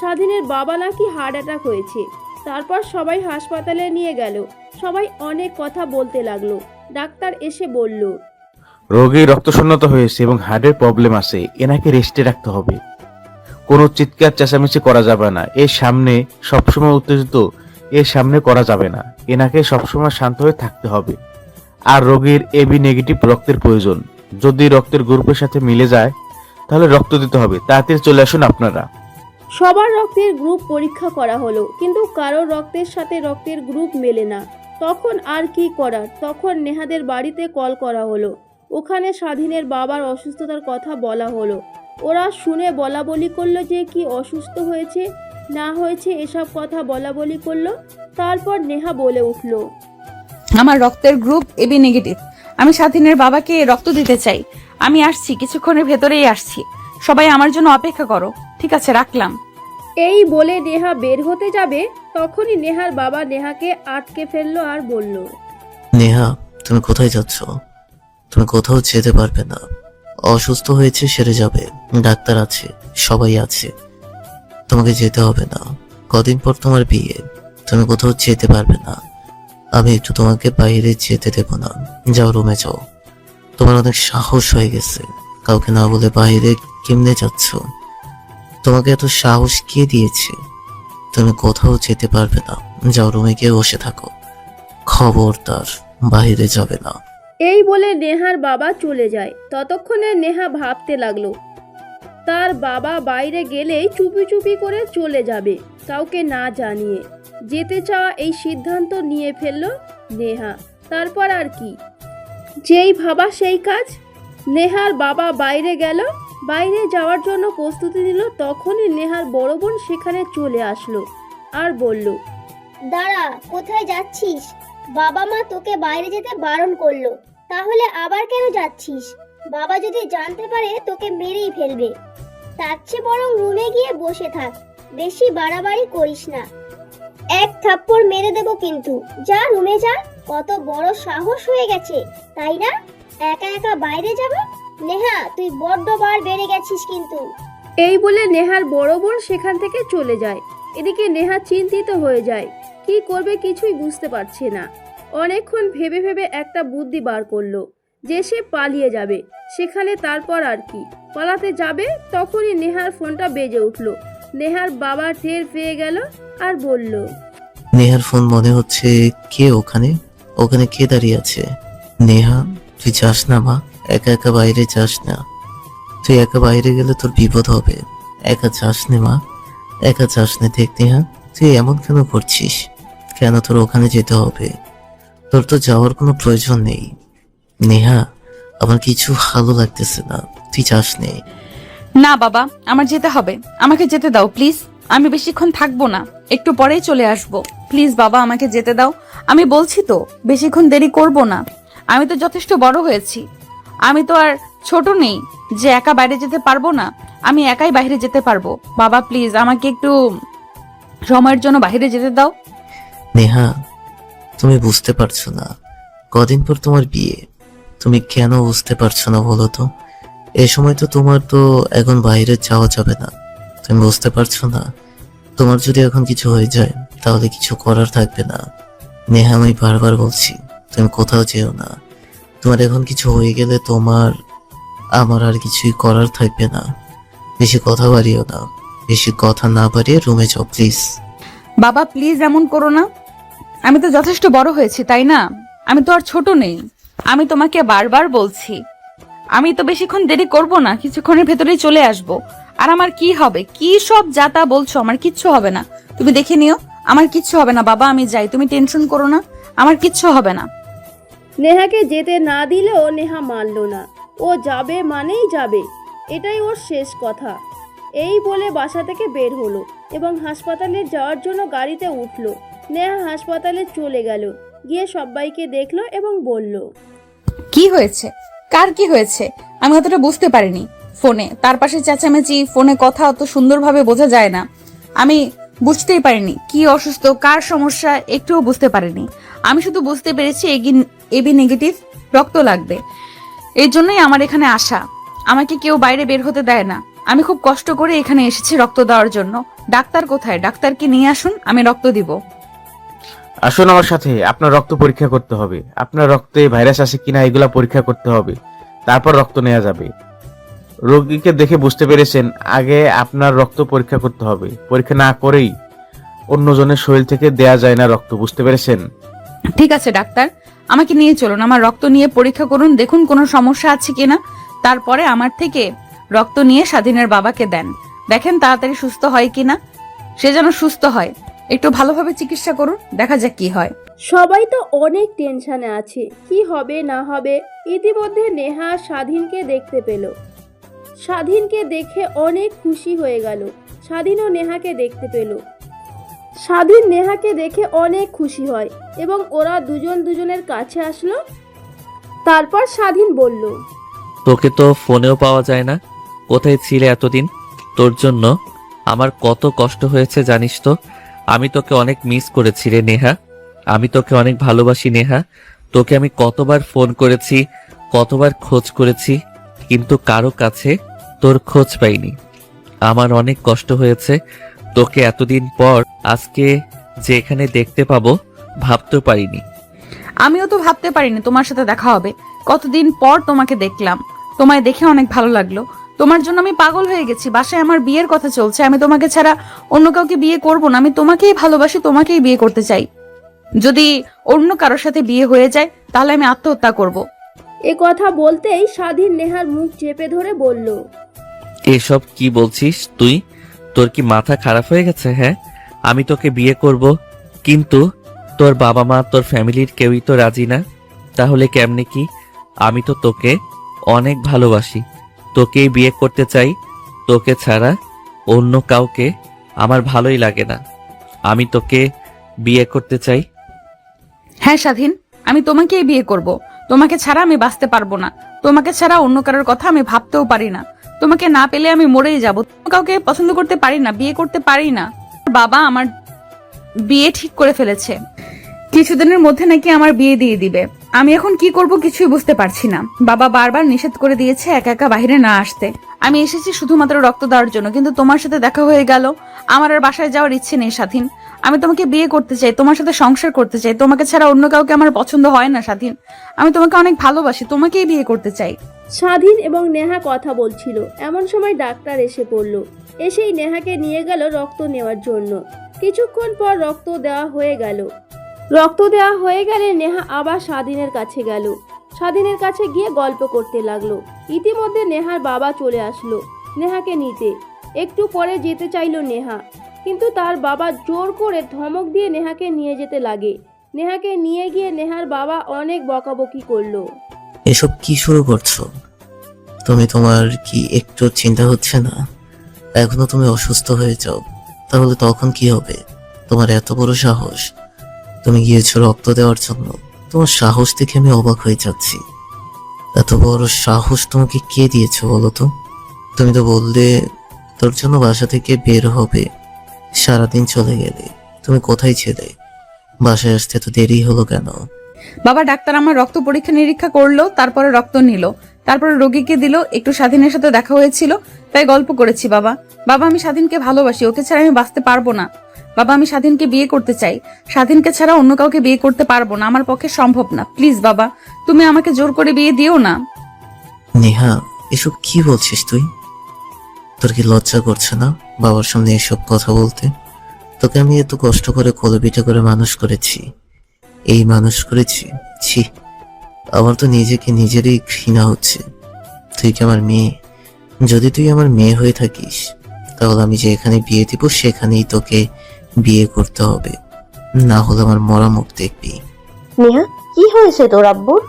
স্বাধীনের বাবা নাকি হার্ট অ্যাটাক হয়েছে। তারপর সবাই হাসপাতালে নিয়ে গেল। সবাই অনেক কথা বলতে লাগলো। ডাক্তার এসে বলল, রোগীর রক্তশূন্যতা হয়েছে এবং হার্টের প্রবলেম আছে, এনাকে রেস্টে রাখতে হবে। কোনো চিৎকার চেঁচামেচি করা যাবে না। এর সামনে সবসময় উত্তেজিত এর সামনে করা যাবে না। এনাকে সবসময় শান্ত হয়ে থাকতে হবে। আর রোগীর এবি নেগেটিভ রক্তের প্রয়োজন। যদি রক্তের গ্রুপের সাথে মিলে যায় তাহলে রক্ত দিতে হবে। তাড়াতাড়ি চলে আসুন আপনারা। সবার রক্তের গ্রুপ পরীক্ষা করা হলো, কিন্তু কারোর রক্তের সাথে রক্তের গ্রুপ মেলে না। তখন আর কি করার, তখন নেহাদের বাড়িতে কল করা হলো। ওখানে স্বাধীনের বাবার অসুস্থতার কথা বলা হলো। ওরা শুনে বলা বলি করলো যে কি অসুস্থ হয়েছে না হয়েছে এসব কথা বলা বলি করলো। তারপর নেহা বলে উঠলো, আমার রক্তের গ্রুপ এবি নেগেটিভ। আমি স্বাধীনের বাবাকে রক্ত দিতে চাই। আমি আসছি, কিছুক্ষণের ভেতরেই আসছি। সবাই আমার জন্য অপেক্ষা করো। ঠিক আছে, রাখলাম। এই বলে নেহা বের হতে যাবে, তখনই নেহার বাবা নেহাকে আটকে ফেললো আর বলল, নেহা, তুমি কোথায় যাচ্ছ? তুমি কোথাও যেতে পারবে না। অসুস্থ হয়েছে, সেরে যাবে। ডাক্তার আছে, সবাই আছে। তোমাকে যেতে হবে না। কদিন পর তোমার বিয়ে, তুমি কোথাও যেতে পারবে না। আমি একটু তোমাকে বাইরে যেতে দেব না। যাও, রুমে যাও। তোমার অনেক সাহস হয়ে গেছে। কাউকে না বলে বাইরে কেমনে যাচ্ছ? তোমাকে এত সাহস কে দিয়েছে? তুমি কোথাও যেতে পারবে না। যাও, রুমে গিয়ে বসে থাকো। খবরদার বাইরে যাবে না। এই বলে নেহার বাবা চলে যায়। ততক্ষণে নেহা ভাবতে লাগলো, তার বাবা বাইরে গেলেই চুপি চুপি করে চলে যাবে, কাউকে না জানিয়ে। যেতে চাওয়া এই সিদ্ধান্ত নিয়ে ফেললো নেহা। তারপর আর কি, যেই ভাবা সেই কাজ। নেহার বাবা বাইরে গেল, বাইরে যাওয়ার জন্য প্রস্তুতি নিল। তখনই নেহার বড় বোন সেখানে চলে আসলো আর বলল, দাঁড়া, কোথায় যাচ্ছিস? বাবা মা তোকে বাইরে যেতে বারণ করলো, তাহলে আবার কেন যাচ্ছিস? বাবা যদি জানতে পারে তোকে মেরেই ফেলবে। তার চেয়ে বরং রুমে গিয়ে বসে থাক, বেশি বাড়াবাড়ি করিস না। এক থাপ্পড় মেরে দেবো কিন্তু। যা, রুমে যা। কত বড় সাহস হয়ে গেছে, তাই না? একা একা বাইরে যাবে? নেহা, তুই বড্ড বার বেড়ে গেছিস কিন্তু। এই বলে নেহার বড় বোন সেখান থেকে চলে যায়। এদিকে নেহা চিন্তিত হয়ে যায়, কি করবে কিছুই বুঝতে পারছে না। অনেকক্ষণ ভেবে ভেবে একটা বুদ্ধি বার করলো যে সে পালিয়ে যাবে সেখানে। তারপর আর কি, পালাতে যাবে তখনই নেহার ফোনটা বেজে উঠলো। নেহার বাবা টের পেয়ে গেল আর বলল, নেহার ফোন মনে হচ্ছে। কে ওখানে? ওখানে কে দাঁড়িয়ে আছে? নেহা, তুই যাস না মা। একা একা বাইরে যাস না। তুই একা বাইরে গেলে তোর বিপদ হবে। একা যাস নে মা, একা যাস না। দেখ নেহা, তুই এমন কেন করছিস? কেন তোর ওখানে যেতে হবে? তোর তো যাওয়ার কোনো প্রয়োজন নেই। নেহা, আমার কিছু ভালো লাগতেছে না। তুই যাস নে। না বাবা, আমার যেতে হবে। আমাকে যেতে দাও প্লিজ। আমি বেশিক্ষণ থাকবো না, একটু পরেই চলে আসব। প্লিজ বাবা, আমাকে যেতে দাও। আমি বলছি তো, বেশিক্ষণ দেরি করব না। আমি তো যথেষ্ট বড় হয়েছি। আমি তো আর ছোট নেই যে একা বাইরে যেতে পারবো না। আমি একাই বাইরে যেতে পারবো। বাবা প্লিজ, আমাকে একটু সময়ের জন্য বাইরে যেতে দাও। নেহা, তুমি বুঝতে পারছো না। কদিন পর তোমার বিয়ে। তুমি কেন বুঝতে পারছো না বলো তো? এই সময় তো তোমার তো এখন বাইরে যাওয়া যাবে না। তুমি বুঝতে পারছো না? তোমার যদি এখন কিছু হয়ে যায় তাহলে কিছু করার থাকবে না। নেহা, আমি বারবার বলছি, তুমি কোথাও যেও না। তোমার এখন কিছু হয়ে গেলে আমার আর কিছুই করার থাকবে না। বেশি কথা বাড়িও না। বেশি কথা না বাড়িয়ে রুমে যাও প্লিজ। বাবা প্লিজ, এমন করো না। আমি তো যথেষ্ট বড় হয়েছি, তাই না? আমি তো আর ছোট নেই। আমি তোমাকে বারবার বলছি, আমি তো বেশিক্ষণ দেরি করব না, কিছুক্ষণের ভেতরেই চলে আসব। আর আমার কি হবে? কি সব যাতা বলছো? আমার কিচ্ছু হবে না। তুমি দেখে নিও, আমার কিচ্ছু হবে না। বাবা আমি যাই, তুমি টেনশন করো না, আমার কিচ্ছু হবে না। নেহাকে যেতে না দিলেও নেহা মানল না। ও যাবে মানেই যাবে, এটাই ওর শেষ কথা। এই বলে বাসা থেকে বের হলো এবং হাসপাতালে যাওয়ার জন্য গাড়িতে উঠলো। নেহা হাসপাতালে চলে গেল, গিয়ে সবাইকে দেখলো এবং বলল, কি হয়েছে? কার কি হয়েছে? আমি অতটা বুঝতে পারিনি। ফোনে তার পাশে চেঁচামেচি, ফোনে কথা অত সুন্দরভাবে বোঝা যায় না। আমি বুঝতেই পারিনি কি অসুস্থ, কার সমস্যা, একটুও বুঝতে পারিনি। আমি শুধু বুঝতে পেরেছি এবি নেগেটিভ রক্ত লাগবে। এই জন্যই আমার এখানে আসা। আমাকে কেউ বাইরে বের হতে দেয় না। আমি খুব কষ্ট করে এখানে এসেছি রক্ত দেওয়ার জন্য। ডাক্তার কোথায়? ডাক্তারকে নিয়ে আসুন, আমি রক্ত দিব। আসুন আমার সাথে। আপনার রক্ত পরীক্ষা করতে হবে। আপনার রক্তে ভাইরাস আছে কিনা এগুলা পরীক্ষা করতে হবে, তারপর রক্ত নেওয়া যাবে। রোগীকে দেখে বুঝতে পেরেছেন, আগে আপনার রক্ত পরীক্ষা করতে হবে। পরীক্ষা না করেই অন্যজনের শরীর থেকে দেয়া যায় না রক্ত, বুঝতে পেরেছেন? ঠিক আছে ডাক্তার, আমাকে নিয়ে চলুন, আমার রক্ত নিয়ে পরীক্ষা করুন, দেখুন কোনো সমস্যা আছে কিনা। তারপরে আমার থেকে রক্ত নিয়ে স্বাধীনের বাবাকে দেন, দেখেন তাড়াতাড়ি সুস্থ হয় কিনা। সে যেন সুস্থ হয়, একটু ভালোভাবে চিকিৎসা করুন, দেখা যাক কি হয়। সবাই তো অনেক টেনশনে আছে, কি হবে না হবে। ইতিমধ্যে নেহা স্বাধীনকে দেখতে পেল। স্বাধীনকে দেখে অনেক খুশি হয়ে গেল। স্বাধীনও নেহাকে দেখতে পেল। স্বাধীন নেহাকে দেখে অনেক খুশি হয় এবং ওরা দুজন দুজনের কাছে আসলো। তারপর স্বাধীন বলল, তোকে তো ফোনেও পাওয়া যায় না, কোথায় ছিলে এতদিন? তোর জন্য আমার কত কষ্ট হয়েছে জানিস তো। আমি তোকে অনেক মিস করেছি রে নেহা, আমি তোকে অনেক ভালোবাসি নেহা। তোকে আমি কতবার ফোন করেছি, কতবার খোঁজ করেছি, কিন্তু কারো কাছে তোর খোঁজ পাইনি। আমার অনেক কষ্ট হয়েছে। তোকে এতদিন পর আজকে যে এখানে দেখতে পাবো ভাবতেও পারিনি। আমিও তো ভাবতে পারিনি তোমার সাথে দেখা হবে। কতদিন পর তোমাকে দেখলাম, তোমায় দেখে অনেক ভালো লাগলো। তোমার জন্য আমি পাগল হয়ে গেছি। বাসায় আমার বিয়ের কথা চলছে, আমি তোমাকে ছাড়া অন্য কাউকে বিয়ে করব না। আমি তোমাকেই ভালোবাসি, তোমাকেই বিয়ে করতে চাই। যদি অন্য কারোর সাথে বিয়ে হয়ে যায় তাহলে আমি আত্মহত্যা করব। এ কথা বলতেই স্বাধীন নেহার মুখ চেপে ধরে বলল, এসব কি বলছিস তুই? তোর কি মাথা খারাপ হয়ে গেছে? হ্যাঁ, আমি তোকে বিয়ে করব, কিন্তু তোর বাবা মা, তোর ফ্যামিলির কেউই তো রাজি না। তাহলে কেমনে কি? আমি তো তোকে অনেক ভালোবাসি, তোকেই বিয়ে করতে চাই। তোকে ছাড়া অন্য কাউকে আমার ভালোই লাগে না। আমি তোকে বিয়ে করতে চাই। হ্যাঁ স্বাধীন, আমি তোমাকেই বিয়ে করব। তোমাকে ছাড়া আমি বাঁচতে পারবো না। তোমাকে ছাড়া অন্য কারোর কথা আমি ভাবতেও পারি না। তোমাকে না পেলে আমি মরেই যাব। কাউকে পছন্দ করতে পারি না, বিয়ে করতে পারি না। বাবা আমার বিয়ে ঠিক করে ফেলেছে, কিছুদিনের মধ্যে নাকি আমার বিয়ে দিয়ে দিবে। আমি এখন কি করব কিছুই বুঝতে পারছি না। বাবা বারবার নিষেধ করে দিয়েছে একা একা বাইরে না আসতে। আমি এসেছি শুধুমাত্র রক্ত দেওয়ার জন্য, কিন্তু তোমার সাথে দেখা হয়ে গেল। আমার আর বাসায় যাওয়ার ইচ্ছে নেই স্বাধীন। আমি তোমাকে বিয়ে করতে চাই, তোমার সাথে সংসার করতে চাই। তোমাকে ছাড়া অন্য কাউকে আমার পছন্দ হয় না স্বাধীন। আমি তোমাকে অনেক ভালোবাসি, তোমাকেই বিয়ে করতে চাই। স্বাধীন এবং নেহা কথা বলছিল, এমন সময় ডাক্তার এসে পড়ল। এসেই নেহাকে নিয়ে গেল রক্ত নেওয়ার জন্য। কিছুক্ষণ পর রক্ত দেওয়া হয়ে গেল। রক্ত দেওয়া হয়ে গেলে নেহা আবার স্বাধীনের কাছে গেল। স্বাধীনের কাছে গিয়ে গল্প করতে লাগলো। ইতিমধ্যে নেহার বাবা চলে আসলো নেহাকে নিতে। একটু পরে যেতে চাইলো নেহা, কিন্তু তার বাবা জোর করে ধমক দিয়ে নেহাকে নিয়ে যেতে লাগে। নেহাকে নিয়ে গিয়ে নেহার বাবা অনেক বকাবকি করলো। এসব কি শুরু করছো? তোমার কি একটু চিন্তা হচ্ছে না? এখনো তুমি অসুস্থ হয়ে যাও, তাহলে তখন কি হবে? তোমার এত বড় সাহস, তুমি গিয়েছো রক্ত দেওয়ার জন্য। তোমার সাহস দেখে আমি অবাক হয়ে যাচ্ছি। এত বড় সাহস তোমাকে কে দিয়েছে বলো তো? তুমি তো বললে তোর জন্য বাসা থেকে বের হবে, সারাদিন চলে গেলে। তুমি কোথায় ছিলে? বাসায় আসতে তো দেরি হলো কেন? বাবা ডাক্তার আমার রক্ত পরীক্ষা নিরীক্ষা করলো, তারপরে রক্ত নিল, তারপরে রোগীকে দিল। একটু স্বাধীনের সাথে দেখা হয়েছিল, তাই গল্প করেছি। বাবা আমি স্বাধীনকে ভালোবাসি, ওকে ছাড়া আমি বাঁচতে পারবো না। বাবা আমি স্বাধীনকে বিয়ে করতে চাই, স্বাধীনকে ছাড়া অন্য কাউকে বিয়ে করতে পারবো না, আমার পক্ষে সম্ভব না। প্লিজ বাবা, তুমি আমাকে জোর করে বিয়ে দিও না। নেহা, এসব কি বলছিস তুই? তোর কি লজ্জা করছে না বাবার সামনে এসব কথা বলতে? তোকে আমি এত কষ্ট করে কোলে পিঠে করে মানুষ করেছি, এই মানুষ করেছি। ছি, আমার তো নিজেকে নিজেরই ঘৃণা হচ্ছে। তুই কি আমার মেয়ে? যদি তুই আমার মেয়ে হয়ে থাকিস, তাহলে আমি যে এখানে বিয়ে দিব সেখানেই তোকে বিয়ে করতে হবে, না হলে আমার মরা মুখ দেখবি। নেহা, কি হয়েছে তোর আব্বুর?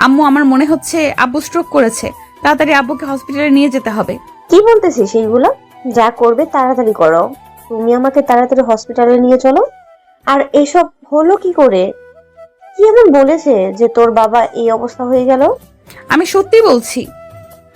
আম্মু আমার মনে হচ্ছে আব্বু স্ট্রোক করেছে, তাড়াতাড়ি আব্বুকে হসপিটালে নিয়ে যেতে হবে। কি বলতেছিস এইগুলা? যা করবে তাড়াতাড়ি করো। তুমি আমাকে তাড়াতাড়ি হসপিটালে নিয়ে চলো। আর এসব হলো কি করে? কি এমন বলেছে যে তোর বাবা এই অবস্থা হয়ে গেল? আমি সত্যি বলছি,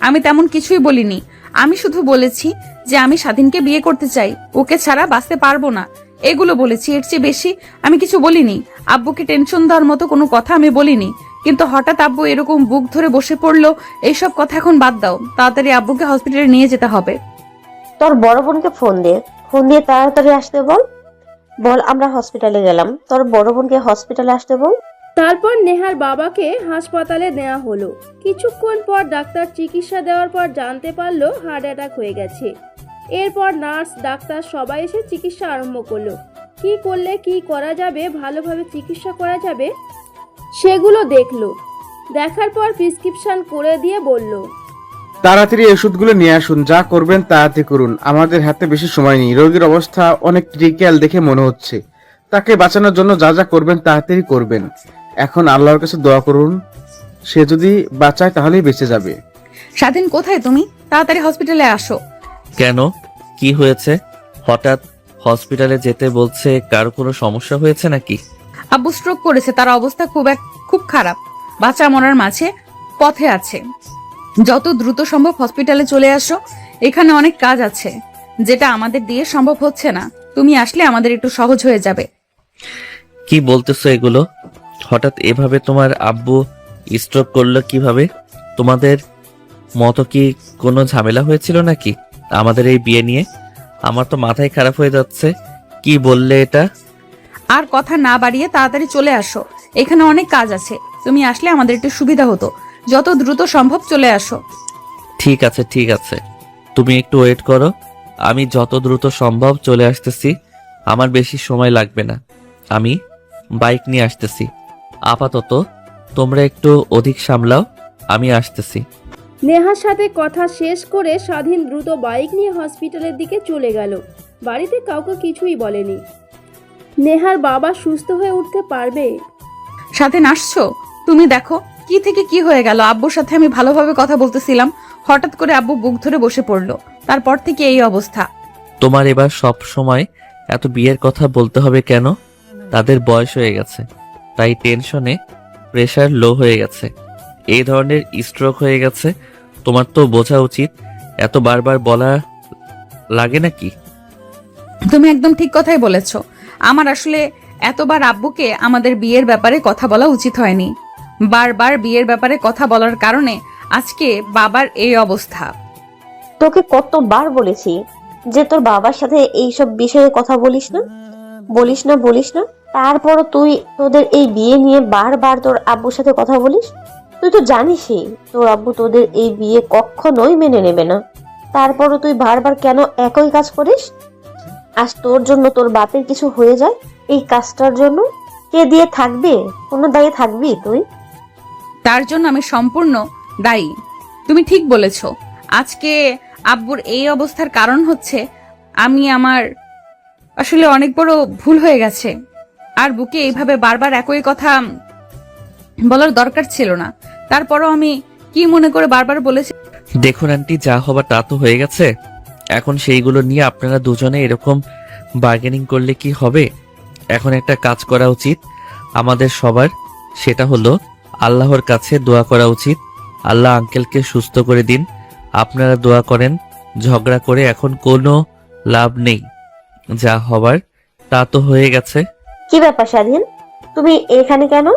আমি তেমন কিছুই বলিনি। আমি শুধু বলেছি যে আমি স্বাধীনকে বিয়ে করতে চাই, ওকে ছাড়া বাঁচতে পারবো না, এগুলো বলেছি। এর চেয়ে বেশি আমি কিছু বলিনি। আব্বুকে টেনশন দেওয়ার মতো কোনো কথা আমি বলিনি। কিন্তু হঠাৎ আব্বু এরকম বুক ধরে বসে পড়লো, এইসব কথা এখন বাদ দাও, তাড়াতাড়ি আব্বুকে হসপিটালে নিয়ে যেতে হবে। তোর বড় বোনকে ফোন দিয়ে তাড়াতাড়ি আসতে বল। বল আমরা হসপিটালে গেলাম, তোর বড় বোনকে হসপিটালে আসতে বল। তারপর নেহার বাবাকে হাসপাতালে নেওয়া হলো। কিছুক্ষণ পর ডাক্তার চিকিৎসা দেওয়ার পর জানতে পারলো হার্ট অ্যাটাক হয়ে গেছে। এরপর নার্স, ডাক্তার সবাই এসে চিকিৎসা আরম্ভ করলো। কি করলে কি করা যাবে, ভালোভাবে চিকিৎসা করা যাবে সেগুলো দেখলো। দেখার পর প্রেসক্রিপশন করে দিয়ে বলল, তাড়াতাড়ি ওষুধগুলো নিয়ে আসুন, যা করবেন তাড়াতাড়ি করুন, আমাদের হাতে বেশি সময় নেই। রোগীর অবস্থা অনেক ক্রিটিক্যাল দেখে মনে হচ্ছে, তাকে বাঁচানোর জন্য যা যা করবেন তাড়াতাড়ি করবেন। এখন আল্লাহর কাছে দোয়া করুন, সে যদি বাঁচায় তাহলেই বেঁচে যাবে। স্বাধীন, কোথায় তুমি? তাড়াতাড়ি হসপিটালে আসো। কেন, কি হয়েছে? হঠাৎ হসপিটালে যেতে বলছে, কারো কোনো সমস্যা হয়েছে নাকি? আব্বু স্ট্রোক করেছে, তার অবস্থা খুব খারাপ, বাঁচা মরার মাঝে পথে আছে। যত দ্রুত সম্ভব হসপিটালে চলে আসো, এখানে অনেক কাজ আছে যেটা আমাদের দিয়ে সম্ভব হচ্ছে না। তুমি আসলে আমাদের একটু সহজ হয়ে যাবে। কি বলতেছো এগুলো? হঠাৎ এভাবে তোমার আব্বু স্ট্রোক করলো কিভাবে? তোমাদের মতো কি কোনো ঝামেলা হয়েছিল নাকি আমাদের এই বিয়ে নিয়ে? আমার তো মাথায় খারাপ হয়ে যাচ্ছে। কি বললে এটা? আর কথা না বাড়িয়ে তাড়াতাড়ি চলে আসো, এখানে অনেক কাজ আছে। তুমি আসলে আমাদের একটু সুবিধা হতো। যত দ্রুত সম্ভব চলে আসো। ঠিক আছে ঠিক আছে, তুমি একটু ওয়েট করো, আমি যত দ্রুত সম্ভব চলে আসতেছি। আমার বেশি সময় লাগবে না, আমি বাইক নিয়ে আসতেছি। আপাতত তোমরা একটু অধিক সামলাও, আমি আসতেছি। নেহার সাথে কথা শেষ করে স্বাধীন দ্রুত বাইক নিয়ে হসপিটালের দিকে চলে গেল। বাড়িতে কাউকে কিছুই বলেনি। নেহার বাবা সুস্থ হয়ে উঠতে পারবে? স্বাধীন, আসছো? তুমি দেখো কি থেকে কি হয়ে গেল। আব্বুর সাথে আমি ভালোভাবে কথা বলতেছিলাম, হঠাৎ করে আব্বু বুক ধরে বসে পড়লো, তারপর থেকে এই অবস্থা। তোমার এবার সব সময় এত বিয়ের কথা বলতে হবে কেন? তাদের বয়স হয়ে গেছে, তাই টেনশনে প্রেশার লো হয়ে গেছে, এই ধরনের স্ট্রোক হয়ে গেছে। তোমার তো বোঝা উচিত, এত বারবার বলা লাগে নাকি? তুমি একদম ঠিক কথাই বলেছো। আমার আসলে এতবার আব্বুকে আমাদের বিয়ের ব্যাপারে কথা বলা উচিত হয়নি। বারবার বিয়ের ব্যাপারে কথা বলার কারণে আজকে বাবার এই অবস্থা। তোকে কতবার বলেছি যে তোর বাবার সাথে এইসব বিষয়ে কথা বলিস না, বলিস না, বলিস না। তারপরও তুই তোদের এই বিয়ে নিয়ে বারবার তোর আব্বুর সাথে কথা বলিস। তুই তো জানিসই তোর আব্বু তোদের এই বিয়ে কখনোই মেনে নেবে না। তারপরও তুই বারবার কেন একই কাজ করিস? আজ তোর জন্য তোর বাপের কিছু হয়ে যায়, এই কাজটার জন্য কে দিয়ে থাকবে? কোনো দায়ী থাকবি তুই? তার জন্য আমি সম্পূর্ণ দায়ী। তুমি ঠিক বলেছ। আজকে আব্বুর এই অবস্থার কারণ হচ্ছে আমার আসলে অনেক বড় ভুল হয়ে গেছে। আর বুকে এইভাবে বারবার একই কথা বলার দরকার ছিল না। তারপরও আমি কি মনে করে বারবার বলেছি। দেখুন আন্টি, যা হবার তা তো হয়ে গেছে। এখন সেইগুলো নিয়ে আপনারা দুজনে এরকম বার্গেনিং করলে কি হবে? এখন একটা কাজ করা উচিত আমাদের সবার, সেটা হলো আল্লাহর কাছে দোয়া করা উচিত। আল্লাহ আঙ্কেলকে সুস্থ করে দিন। আপনারা দোয়া করেন। ঝগড়া করে এখন কোনো লাভ নেই, যা হবার তা তো হয়ে গেছে। কি ব্যাপার স্বাধীন, তুমি এখানে কেন?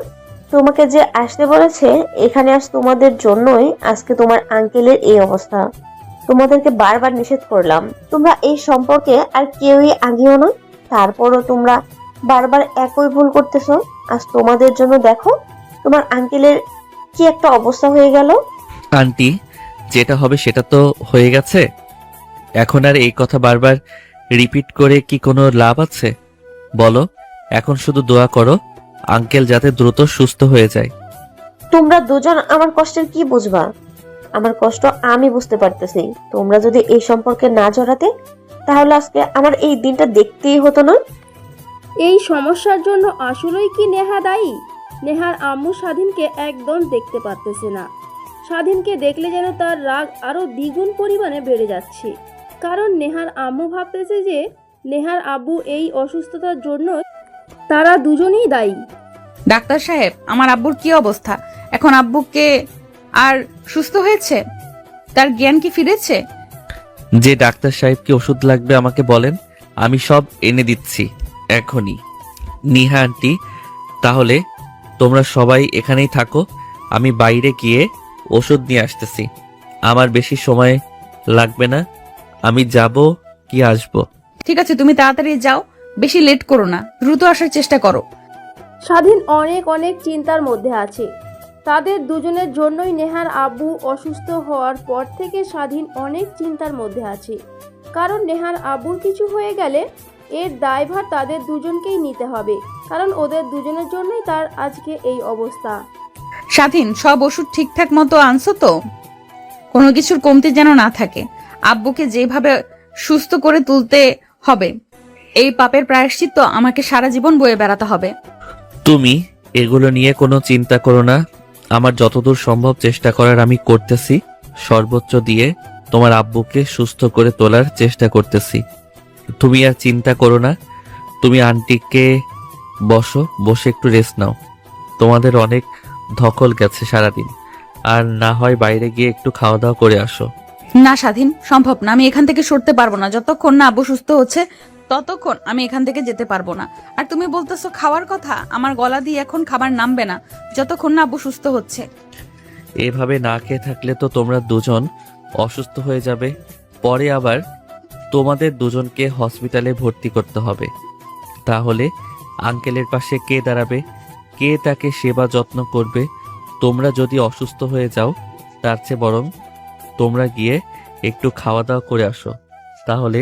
তোমাকে যে আসতে বলেছে এখানে, আজ তোমাদের জন্যই আজকে তোমার আঙ্কেলের এই অবস্থা। তোমাদেরকে বারবার নিষেধ করলাম তোমরা এই সম্পর্কে আর কেউই আগিও না, তারপরও তোমরা বারবার একই ভুল করতেছো। আজ তোমাদের জন্য দেখো তোমার আঙ্কেলের কি একটা অবস্থা হয়ে গেল। আন্টি, যেটা হবে সেটা তো হয়ে গেছে, এখন আর এই কথা বারবার রিপিট করে কি কোনো লাভ আছে বলো? এখন শুধু দোয়া করো আঙ্কেল যাতে দ্রুত সুস্থ হয়ে যায়। তোমরা দুজন আমার কষ্টের কি বুঝবা? আমার কষ্ট আমি বুঝতে পারতেছি। তোমরা যদি এই সম্পর্কে না জড়াতে তাহলে আজকে আমার এই দিনটা দেখতেই হতো না। এই সমস্যার জন্য আসলেই কি নেহা দায়ী? নেহার আম্মু স্বাধীনকে একদম দেখতে পারতেছে না। স্বাধীনকে দেখলে যেন তার রাগ আরও দ্বিগুণ পরিমাণে বেড়ে যাচ্ছে। কারণ নেহার আম্মু ভাবতেছে যে নেহার আব্বু এই অসুস্থতার জন্য তারা দুজনেই দায়ী। ডাক্তার সাহেব, আমার আব্বুর কি অবস্থা? এখন আব্বুকে আর সুস্থ হয়েছে? তার জ্ঞান কি ফিরেছে? যে ডাক্তার সাহেবকে ওষুধ লাগবে আমাকে বলেন, আমি সব এনে দিচ্ছি এখনই। নিহা আন্টি, তাহলে তোমরা সবাই এখানেই থাকো, আমি বাইরে গিয়ে ওষুধ নিয়ে আসতেছি। আমার বেশি সময় লাগবে না, আমি যাব কি আসবো। ঠিক আছে, তুমি তাড়াতাড়ি যাও, বেশি লেট করো না, দ্রুত আসার চেষ্টা করো। স্বাধীন অনেক অনেক চিন্তার মধ্যে আছে। তাদের দুজনের জন্যই নেহার আব্বু অসুস্থ হওয়ার পর থেকে স্বাধীন অনেক চিন্তার মধ্যে আছে। কারণ নেহার আব্বুর কিছু হয়ে গেলে এর দায়ভার তাদের দুজনকেই নিতে হবে, কারণ ওদের দুজনের জন্যই তার আজকে এই অবস্থা। স্বাধীন, সব ওষুধ ঠিকঠাক মতো আনছো তো? কোনো কিছুর কমতি যেন না থাকে। আব্বুকে যেভাবে সুস্থ করে তুলতে হবে, এই পাপের প্রায়শ্চিত্ত আমাকে সারা জীবন বয়ে বেড়াতে হবে। তুমি এগুলো নিয়ে কোনো চিন্তা করো না। আমার যতদূর সম্ভব চেষ্টা করার আমি করতেছি। সর্বোচ্চ দিয়ে তোমার আব্বুকে সুস্থ করে তোলার চেষ্টা করতেছি। তুমি আর চিন্তা করো না। তুমি আন্টিকে বসে একটু রেস্ট নাও। তোমাদের অনেক ধকল গেছে সারাদিন, আর না হয় বাইরে গিয়ে একটু খাওয়া দাওয়া করে আসো। না স্বাধীন, সম্ভব না। আমি এখান থেকে সরতে পারবো না। যতক্ষণ না আব্বু সুস্থ হচ্ছে ততক্ষণ আমি এখান থেকে যেতে পারবো না। আর তুমি বলতেছো খাওয়ার কথা, আমার গলা দিয়ে এখন খাবার নামবে না যতক্ষণ না আব্বু সুস্থ হচ্ছে। এভাবে না খেয়ে থাকলে তো তোমরা দুজন অসুস্থ হয়ে যাবে। পরে আবার তোমাদের দুজনকে হসপিটালে ভর্তি করতে হবে। তাহলে আঙ্কেলের পাশে কে দাঁড়াবে? কে তাকে সেবা যত্ন করবে? তোমরা যদি অসুস্থ হয়ে যাও, তার চেয়ে বরং তোমরা গিয়ে একটু খাওয়া দাওয়া করে আসো, তাহলে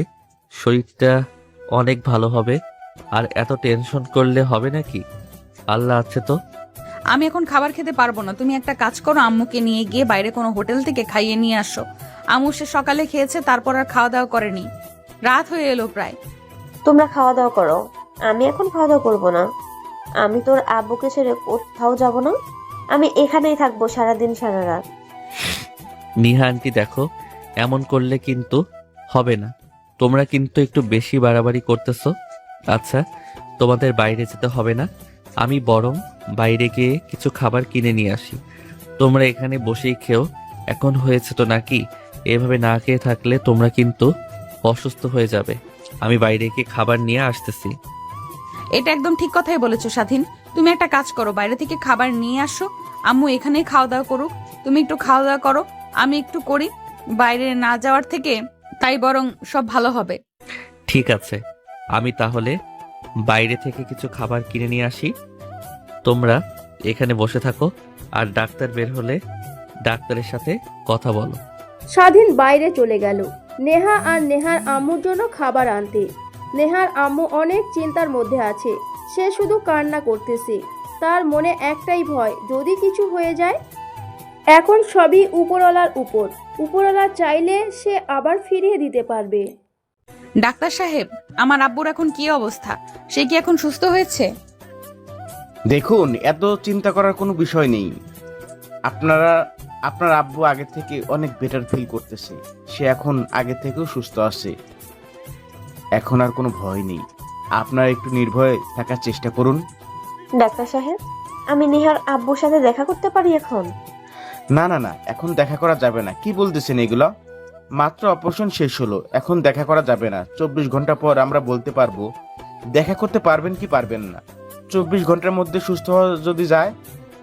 শরীরটা অনেক ভালো হবে। আর এত টেনশন করলে হবে নাকি? আল্লাহ আছে তো। আমি এখন খাবার খেতে পারবো না। তুমি একটা কাজ করো, আম্মুকে নিয়ে গিয়ে বাইরে কোনো হোটেল থেকে খাইয়ে নিয়ে আসো। আম্মু সে সকালে খেয়েছে, তারপর আর খাওয়া দাওয়া করেনি। রাত হয়ে এলো প্রায়। তোমরা খাওয়া দাওয়া করো, আমি এখন খাওয়া দাওয়া করবো না। আমি তোর আব্বুকে ছেড়ে কোথাও যাব না। আমি এখানেই থাকবো সারাদিন সারা রাত। নিহা আন্টি দেখো, এমন করলে কিন্তু হবে না। তোমরা কিন্তু একটু বেশি বাড়াবাড়ি করতেছো। আচ্ছা, তোমাদের বাইরে যেতে হবে না। আমি বরং বাইরে গিয়ে কিছু খাবার কিনে নিয়ে আসি। তোমরা এখানে বসেই খেও। এখন হয়েছে তো নাকি? এভাবে না খেয়ে থাকলে তোমরা কিন্তু অসুস্থ হয়ে যাবে। আমি বাইরে গিয়ে খাবার নিয়ে আসতেছি। এটা একদম ঠিক কথাই বলেছো স্বাধীন। তুমি একটা কাজ করো, বাইরে থেকে খাবার নিয়ে আসো। আম্মু এখানেই খাওয়া দাওয়া করুক, তুমি একটু খাওয়া দাওয়া করো, আমি একটু করি। বাইরে না যাওয়ার থেকে তাই বরং সব ভালো হবে। ঠিক আছে, আমি তাহলে বাইরে থেকে কিছু খাবার কিনে নিয়ে আসি। তোমরা এখানে বসে থাকো, আর ডাক্তার বের হলে ডাক্তারের সাথে কথা বলো। স্বাধীন বাইরে চলে গেল নেহা আর নেহার আম্মুর জন্য খাবার আনতে। নেহার আম্মু অনেক চিন্তার মধ্যে আছে। সে শুধু কান্না করতেছে। তার মনে একটাই ভয়, যদি কিছু হয়ে যায়। এখন সবই উপরওয়ালার উপর। উপরওয়ালা চাইলে সে আবার ফিরিয়ে দিতে পারবে। ডাক্তার সাহেব, আমার আব্বুর এখন কি অবস্থা? সে কি এখন সুস্থ হয়েছে? দেখুন, এত চিন্তা করার কোনো বিষয় নেই। আপনার আব্বু আগে থেকে অনেক বেটার ফিল করতেছে। সে এখন আগে থেকেও সুস্থ আছে। এখন আর কোনো ভয় নেই। আপনারা একটু নির্ভয়ে থাকার চেষ্টা করুন। ডাক্তার সাহেব, আমি নিহার আব্বুর সাথে দেখা করতে পারি এখন? না না না, এখন দেখা করা যাবে না। কি বলতেছেন এগুলো? মাত্র অপারেশন শেষ হলো, এখন দেখা করা যাবে না। 24 ঘন্টা পর আমরা বলতে পারবো দেখা করতে পারবেন কি পারবেন না। 24 ঘন্টার মধ্যে সুস্থ হওয়া যদি যায়,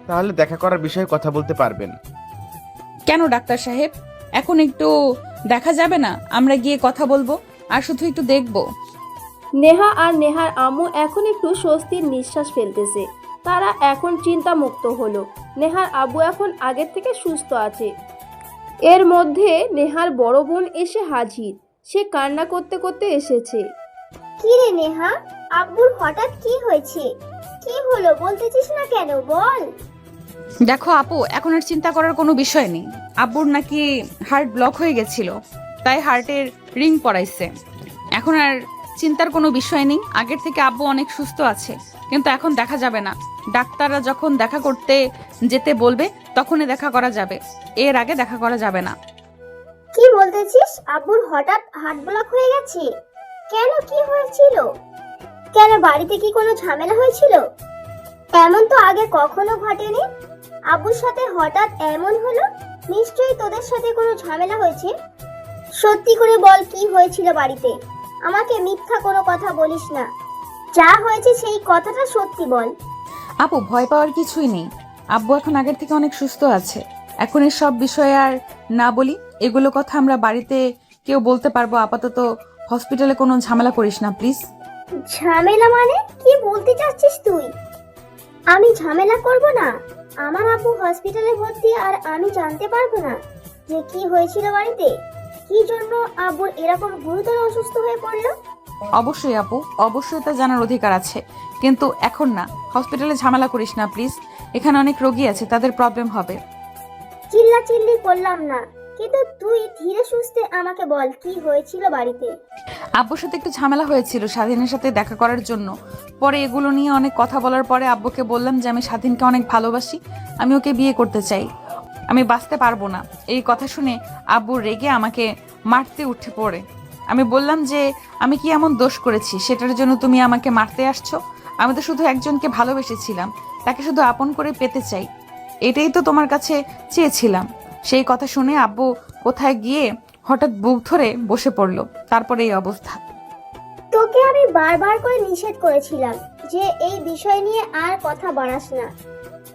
তাহলে দেখা করার বিষয়ে কথা বলতে পারবেন। কেন ডাক্তার সাহেব, এখন একটু দেখা যাবে না? আমরা গিয়ে কথা বলবো আর শুধু একটু দেখবো। নেহা আর নেহার আম্মু এখন একটু স্বস্তির নিঃশ্বাস ফেলতেছে। তারা এখন চিন্তামুক্ত হলো। নেহার আব্বু এখন আগের থেকে সুস্থ আছে। এর মধ্যে নেহার বড় বোন এসে হাজির। সে কান্না করতে করতে এসেছে। কি রে নেহা, আব্বুর হঠাৎ কি হয়েছে? কি হলো বলতেছিস না কেন, বল। দেখো আপু, এখন আর চিন্তা করার কোনো বিষয় নেই। আব্বুর নাকি হার্ট ব্লক হয়ে গেছিল, তাই হার্টের রিং পরাইছে। এখন আর চিন্তার কোনো বিষয় নেই। আগের থেকে আব্বু অনেক সুস্থ আছে, কিন্তু এখন দেখা যাবে না। ডাক্তাররা যখন দেখা করতে যেতে বলবে তখনই দেখা করা যাবে, এর আগে দেখা করা যাবে না। কি বলতেছিস? আব্বুর হঠাৎ হার্ট ব্লক হয়ে গেছে? কেন, কি হয়েছিল? কেন, বাড়িতে কি কোনো ঝামেলা হয়েছিল? এমন তো আগে কখনো ঘটেনি। আব্বুর সাথে হঠাৎ এমন হলো, নিশ্চয়ই তোদের সাথে কোনো ঝামেলা হয়েছে। সত্যি করে বল, কি হয়েছিল বাড়িতে? আমাকে মিথ্যা কোনো কথা বলিস না। যা হয়েছে সেই কথাটা সত্যি বল। আপু, ভয় পাওয়ার কিছুই নেই। আব্বু এখন আগের থেকে অনেক সুস্থ আছে। এখন এর সব বিষয়ে আর না বলি। এগুলো কথা আমরা বাড়িতে কেউ বলতে পারবো। আপাতত হসপিটালে কোনো ঝামেলা করিস না প্লিজ। ঝামেলা মানে কি বলতে চাচ্ছিস তুই? আমি ঝামেলা করব না? আমার আব্বু হসপিটালে ভর্তি আর আমি জানতে পারবো না যে কি হয়েছিল বাড়িতে? কি জন্য আব্বুর এরকম গুরুতর অসুস্থ হয়ে পড়লো? অবশ্যই আপু, অবশ্যই তা জানার অধিকার আছে, কিন্তু এখন না। হসপিটালে ঝামেলা করিস না প্লিজ। এখানে অনেক রোগী আছে, তাদের প্রবলেম হবে। চিল্লাচিল্লি করলাম না, কিন্তু তুই ধীরে সুস্থে আমাকে বল কি হয়েছিল বাড়িতে। আব্বুর সাথে একটু ঝামেলা হয়েছিল স্বাধীনের সাথে দেখা করার জন্য। পরে এগুলো নিয়ে অনেক কথা বলার পরে আব্বুকে বললাম যে আমি স্বাধীনকে অনেক ভালোবাসি, আমি ওকে বিয়ে করতে চাই, আমি বাঁচতে পারবো না। এই কথা শুনে আব্বু রেগে আমাকে মারতে উঠে পড়ে। আমি বললাম যে আমি কি এমন দোষ করেছি সেটার জন্য তুমি আমাকে মারতে আসছো? আমি তো শুধু একজনকে ভালোবেসেছিলাম, তাকে শুধু আপন করে পেতে চাই, এটাই তো তোমার কাছে চেয়েছিলাম। সেই কথা শুনে আব্বু কোথায় গিয়ে হঠাৎ বুক ধরে বসে পড়লো, তারপরে এই অবস্থা। তোকে আমি বারবার করে নিষেধ করেছিলাম যে এই বিষয় নিয়ে আর কথা বাড়াস না।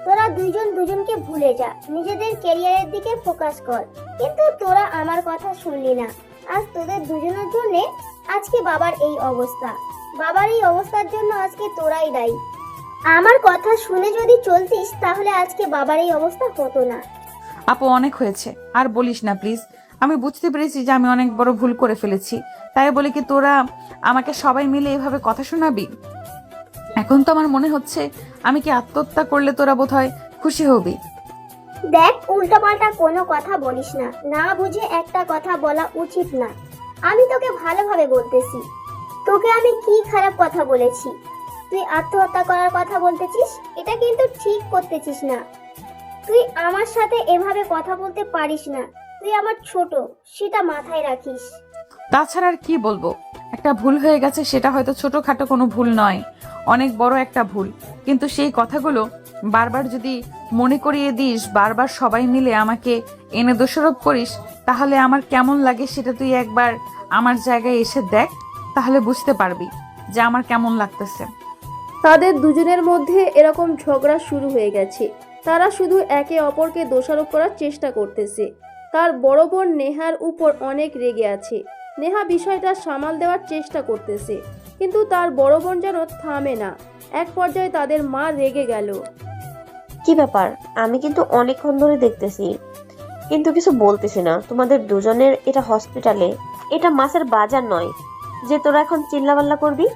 তোরা দুইজন দুজনকে ভুলে যা, নিজেদের ক্যারিয়ারের দিকে ফোকাস কর। কিন্তু তোরা আমার কথা শুনলি না। আজ তোদের দুজনের জন্য আজকে বাবার এই অবস্থা। বাবার এই অবস্থার জন্য আজকে তোরাই দায়ী। আমার কথা শুনে যদি চলতিস তাহলে আজকে বাবার এই অবস্থা হতো না। আপু অনেক হয়েছে, আর বলিস না প্লিজ। আমি বুঝতে পেরেছি যে আমি অনেক বড় ভুল করে ফেলেছি, তাই বলে কি তোরা আমাকে সবাই মিলে এভাবে কথা শোনাবি? এখন তো আমার মনে হচ্ছে আমি কি আত্মহত্যা করলে তোরা বোধহয় খুশি হবি। দেখ, উল্টোপাল্টা কোনো কথা বলিস না, না বুঝে একটা কথা বলা উচিত না। আমি তোকে ভালোভাবে বলতেছি, তোকে আমি কি খারাপ কথা বলেছি? তুই আত্মহত্যা করার কথা বলতেছিস, এটা কিন্তু ঠিক করতেছিস না। তুই আমার সাথে এভাবে কথা বলতে পারিস না। তুই আমার ছোট, সেটা মাথায় রাখিস। তাছাড়া আর কি বলবো, একটা ভুল হয়ে গেছে, সেটা হয়তো ছোটখাটো কোনো ভুল নয়, অনেক বড় একটা ভুল। কিন্তু সেই কথাগুলো বারবার যদি মনে করিয়ে দিস, বারবার সবাই মিলে আমাকে এনে দোষারোপ করিস, তাহলে আমার কেমন লাগে সেটা তুই একবার আমার জায়গায় এসে দেখ, তাহলে বুঝতে পারবি যে আমার কেমন লাগতেছে। তাদের দুজনের মধ্যে এরকম ঝগড়া শুরু হয়ে গেছে। তারা শুধু একে অপরকে দোষারোপ করার চেষ্টা করতেছে। তার বড় বোন নেহার উপর অনেক রেগে আছে। নেহা বিষয়টা সামাল দেওয়ার চেষ্টা করতেছে, কিন্তু তার বড় বোন যেন থামে না। এক পর্যায়ে তাদের মা রেগে গেল। কি ব্যাপার? আমি কিন্তু অনেকক্ষণ ধরে দেখতেছি, কিন্তু কিছু বলতেছি না। তোমাদের দুজনের এটা হসপিটালে, এটা মাছের বাজার নয় যে তোরা এখন চিল্লাপাল্লা করবি।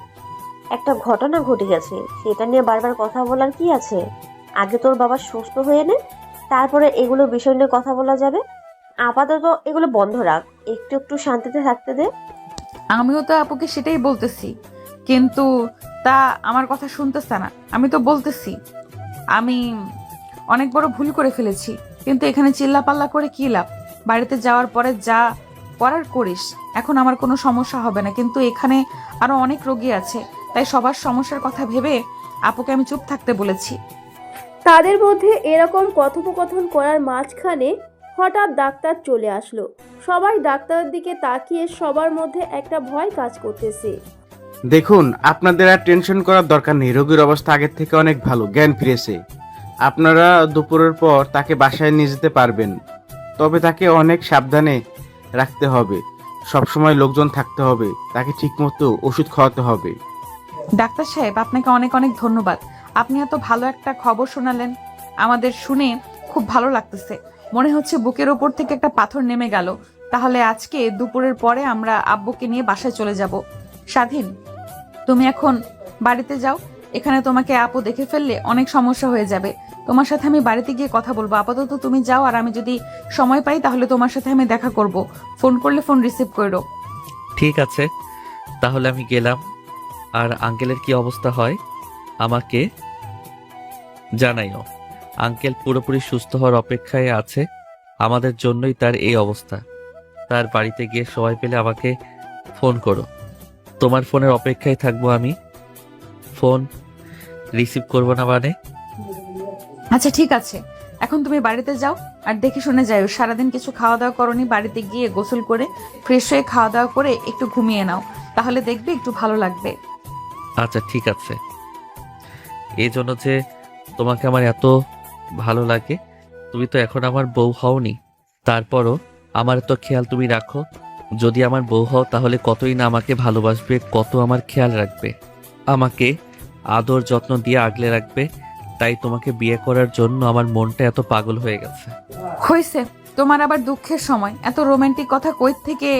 একটা ঘটনা ঘটে গেছে, সেটা নিয়ে বারবার কথা বলার কি আছে? আগে তোর বাবা সুস্থ হয়ে নে, তারপরে এগুলো বিষয় নিয়ে কথা বলা যাবে। আপাতত এগুলো বন্ধ রাখ, একটু একটু শান্তিতে থাকতে দে। আমিও তো আপুকে সেটাই বলতেছি, কিন্তু তা আমার কথা শুনতেছে না। আমি তো বলতেছি আমি অনেক বড় ভুল করে ফেলেছি, কিন্তু এখানে চিল্লাপাল্লা করে কি লাভ? বাড়িতে যাওয়ার পরে যা করার করিস, এখন আমার কোনো সমস্যা হবে না। কিন্তু এখানে আরো অনেক রোগী আছে, তাই সবার সমস্যার কথা ভেবে আপুকে আমি চুপ থাকতে বলেছি। তাদের মধ্যে এরকম কথোপকথন করার মাঝখানে হঠাৎ ডাক্তার চলে আসলো। সবাই ডাক্তারের দিকে তাকিয়ে সবার মধ্যে একটা ভয় কাজ করতেছে। দেখুন, আপনাদের আর টেনশন করার দরকার নেই। রোগীর অবস্থা আগের থেকে অনেক ভালো, জ্ঞান ফিরেছে। আপনারা দুপুরের পর তাকে বাসায় নিয়ে যেতে পারবেন, তবে তাকে অনেক সাবধানে রাখতে হবে। সবসময় লোকজন থাকতে হবে, তাকে ঠিকমতো ওষুধ খাওয়াতে হবে। ডাক্তার সাহেব, আপনাকে অনেক অনেক ধন্যবাদ। আপনি এত ভালো একটা খবর শোনালেন, আমাদের শুনে খুব ভালো লাগতেছে। মনে হচ্ছে বুকের ওপর থেকে একটা পাথর নেমে গেল। তাহলে আজকে দুপুরের পরে আমরা আব্বুকে নিয়ে বাসায় চলে যাব। স্বাধীন, তুমি এখন বাড়িতে যাও। এখানে তোমাকে আপু দেখে ফেললে অনেক সমস্যা হয়ে যাবে। তোমার সাথে আমি বাড়িতে গিয়ে কথা বলবো। আপাতত তুমি যাও, আর আমি যদি সময় পাই তাহলে তোমার সাথে আমি দেখা করব। ফোন করলে ফোন রিসিভ করো। ঠিক আছে, তাহলে আমি গেলাম। আর আঙ্কেলের কি অবস্থা হয় আমাকে জানাইও। আঙ্কেল পুরোপুরি সুস্থ হওয়ার অপেক্ষায় আছে, আমাদের জন্যই তার এই অবস্থা। তার বাড়িতে গিয়ে সবাই পেলে আমাকে ফোন করো। তোমার ফোনের অপেক্ষায় থাকবো আমি। ফোন রিসিভ করবো না মানে? আচ্ছা ঠিক আছে, এখন তুমি বাড়িতে যাও, আর দেখে শুনে যাও। সারাদিন কিছু খাওয়া দাওয়া করনি, বাড়িতে গিয়ে গোসল করে ফ্রেশ হয়ে খাওয়া দাওয়া করে একটু ঘুমিয়ে নাও, তাহলে দেখবে একটু ভালো লাগবে। আচ্ছা ঠিক আছে। এই জন্য যে তোমাকে আমার এত ভালো লাগে, তুমি তো এখন আমার বউ হওনি, তারপরও আমার তো খেয়াল তুমি রাখো। যদি আমার বউ হও তাহলে কতই না আমাকে ভালোবাসবে, কত আমার খেয়াল রাখবে, আমাকে আদর যত্ন দিয়ে আগলে রাখবে। তাই তোমাকে বিয়ে করার জন্য আমার মনটা এত পাগল হয়ে গেছে। হয়েছে, তোমার আবার দুঃখের সময় এত রোমান্টিক কথা কই থেকে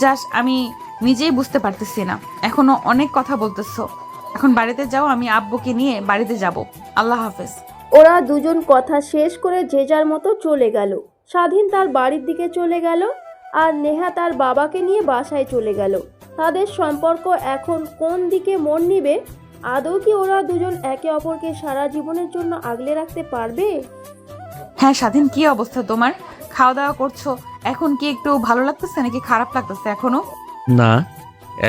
যাস আমি নিজেই বুঝতে পারতেছি না। এখনো অনেক কথা বলতেছো। এখন বাড়িতে যাও, আমি আব্বুকে নিয়ে বাড়িতে যাব। আল্লাহ হাফেজ। ওরা দুজন কথা শেষ করে যে যার মতো চলে গেল। স্বাধীন তার বাড়ির দিকে চলে গেল আর নেহা তার বাবাকে নিয়ে বাসায় চলে গেল। তাদের সম্পর্ক এখন কোন দিকে মোড় নিবে? আদৌ কি ওরা দুজন একে অপরকে সারা জীবনের জন্য আগলে রাখতে পারবে? হ্যাঁ স্বাধীন, কি অবস্থা তোমার? খাওয়া দাওয়া করছো? এখন কি একটু ভালো লাগতেছে নাকি খারাপ লাগতেছে এখনো? না,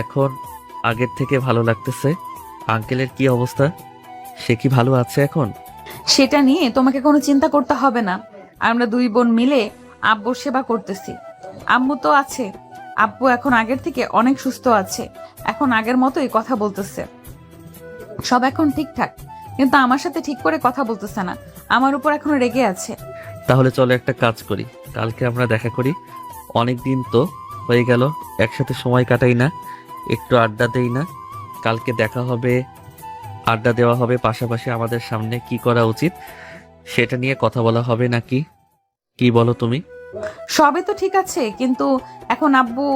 এখন আগের থেকে ভালো লাগতেছে। আঙ্কেলের কি অবস্থা? সে কি ভালো আছে এখন? সেটা নিয়ে তোমাকে কোনো চিন্তা করতে হবে না। আমরা দুই বোন মিলে আব্বুর সেবা করতেছি। আম্মু তো আছে। আব্বু এখন আগের থেকে অনেক সুস্থ আছে। এখন আগের মতোই কথা বলতেছে। সব এখন ঠিকঠাক, কিন্তু আমার সাথে ঠিক করে কথা বলতেছে না। আমার উপর এখনো রেগে আছে। তাহলে চলো একটা কাজ করি, কালকে আমরা দেখা করি। অনেক দিন তো হয়ে গেল একসাথে সময় কাটাই না, একটু আড্ডা দেই না। কালকে দেখা হবে, আড্ডা দেওয়া হবে, পাশাপাশি আমাদের সামনে কি করা উচিত সেটা নিয়ে কথা বলা হবে নাকি? কি বলো তুমি? সবই তো ঠিক আছে, কিন্তু এখন আব্বু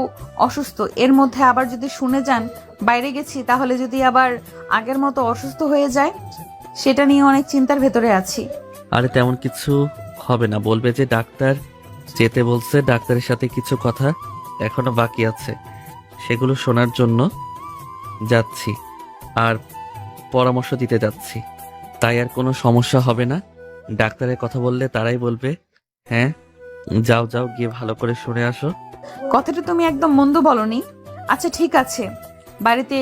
অসুস্থ। এর মধ্যে আবার যদি শুনে যান বাইরে গেছি, তাহলে যদি আবার আগের মতো অসুস্থ হয়ে যায়, সেটা নিয়ে অনেক চিন্তার ভেতরে আছি। আরে তেমন কিছু হবে না, বলবে যে ডাক্তার যেতে বলছে, ডাক্তারের সাথে কিছু কথা এখনো বাকি আছে, সেগুলো শোনার জন্য যাচ্ছি আর পরামর্শ দিতে যাচ্ছি। তাই আর কোনো সমস্যা হবে না। ডাক্তারের কথা বললে তারাই বলবে হ্যাঁ যাও যাও, গিয়ে ভালো করে শুনে আসো। কথাটা তুমি একদম মন্দ বলনি। আচ্ছা ঠিক আছে, বাড়িতে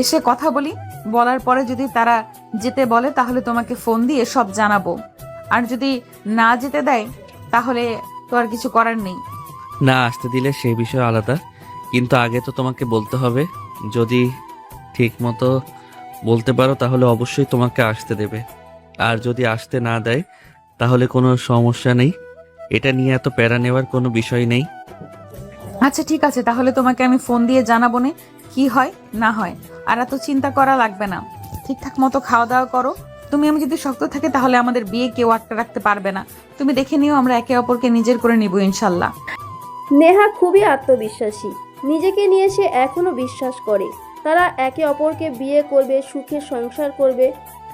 এসে কথা বলি। বলার পরে যদি তারা যেতে বলে তাহলে তোমাকে ফোন দিয়ে সব জানাবো। আর যদি না যেতে দেয় তাহলে তো আর কিছু করার নেই। না আসতে দিলে সেই বিষয় আলাদা, কিন্তু আগে তো তোমাকে বলতে হবে। যদি ঠিক মতো বলতে পারো তাহলে অবশ্যই তোমাকে আসতে দেবে, আর যদি আসতে না দেয় তাহলে কোনো সমস্যা নেই। এটা নিয়ে এত প্যারা নেওয়ার কোনো বিষয় নেই। আচ্ছা ঠিক আছে, তাহলে তোমাকে আমি ফোন দিয়ে জানাবো না কি হয় না হয়। আর এত চিন্তা করা লাগবে না। ঠিকঠাক মতো খাওয়া দাওয়া করো। তুমি আমি যদি শক্ত থাকে তাহলে আমাদের বিয়ে কেউ আটকে রাখতে পারবে না। তুমি দেখে নিও, আমরা একে অপরকে নিজের করে নিব ইনশাল্লাহ। নেহা খুবই আত্মবিশ্বাসী। নিজেকে নিয়ে সে এখনো বিশ্বাস করে তারা একে অপরকে বিয়ে করবে, সুখে সংসার করবে।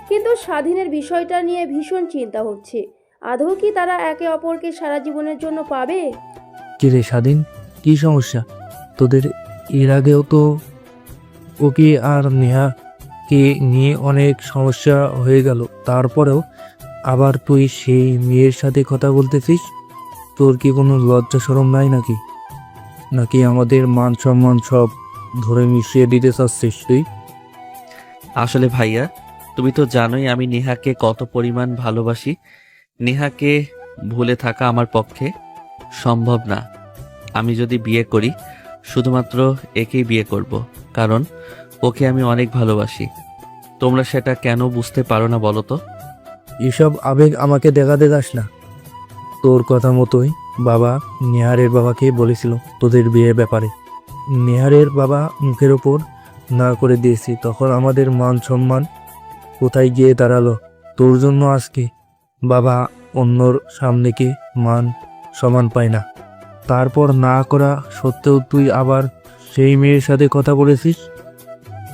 কিন্তু স্বাধীনের বিষয়টা নিয়ে ভীষণ চিন্তা হচ্ছে। আদৌ কি তারা একে অপরকে সারা জীবনের জন্য পাবে? কি রে স্বাধীন, কি সমস্যা তোদের? এর আগেও তো ওকে আর নেহাকে নিয়ে অনেক সমস্যা হয়ে গেল, তারপরেও আবার তুই সেই মেয়ের সাথে কথা বলতেছিস। তোর কি কোনো লজ্জা শরম নাই নাকি? নাকি আমাদের মান সম্মান সব ধরে মিশিয়ে দিতে চাচ্ছিস তুই? আসলে ভাইয়া, তুমি তো জানোই আমি নেহাকে কত পরিমাণ ভালোবাসি। নেহাকে ভুলে থাকা আমার পক্ষে সম্ভব না। আমি যদি বিয়ে করি শুধুমাত্র একেই বিয়ে করব, কারণ ওকে আমি অনেক ভালোবাসি। তোমরা সেটা কেন বুঝতে পারো না বলো তো? এসব আবেগ আমাকে দেখাতে যাস না। তোর কথা মতোই বাবা নেহারের বাবাকে বলেছিল তোদের বিয়ের ব্যাপারে। নেহারের বাবা মুখের ওপর না করে দিয়েছি, তখন আমাদের মান সম্মান কোথায় গিয়ে দাঁড়ালো? তোর জন্য আজকে বাবা অন্যর সামনে কি মান সম্মান পায় না। তারপর না করা সত্ত্বেও তুই আবার সেই মেয়ের সাথে কথা বলেছিস।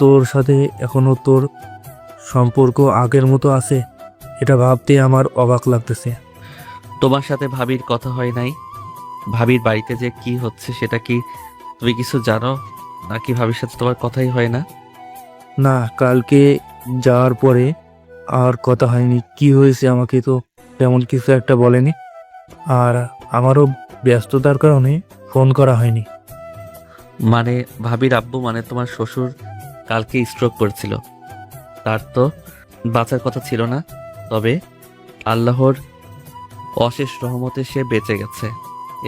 তোর সাথে এখনো তোর সম্পর্ক আগের মতো আছে, এটা ভাবতে আমার অবাক লাগতেছে। তোমার সাথে ভাবির কথা হয় নাই? ভাবির বাড়িতে যে কি হচ্ছে সেটা কি তুমি কিছু জানো নাকি ভাবির সাথে তোমার কথাই হয় না? না, কালকে যাওয়ার পরে আর কথা হয়নি। কি হয়েছে আমাকে তো তেমন কিছু একটা বলেনি, আর আমারও ব্যস্ততার কারণে ফোন করা হয়নি। মানে ভাবির আব্বু মানে তোমার শ্বশুর কালকে স্ট্রোক করেছিল। তার তো বাঁচার কথা ছিল না, তবে আল্লাহর অশেষ রহমতে সে বেঁচে গেছে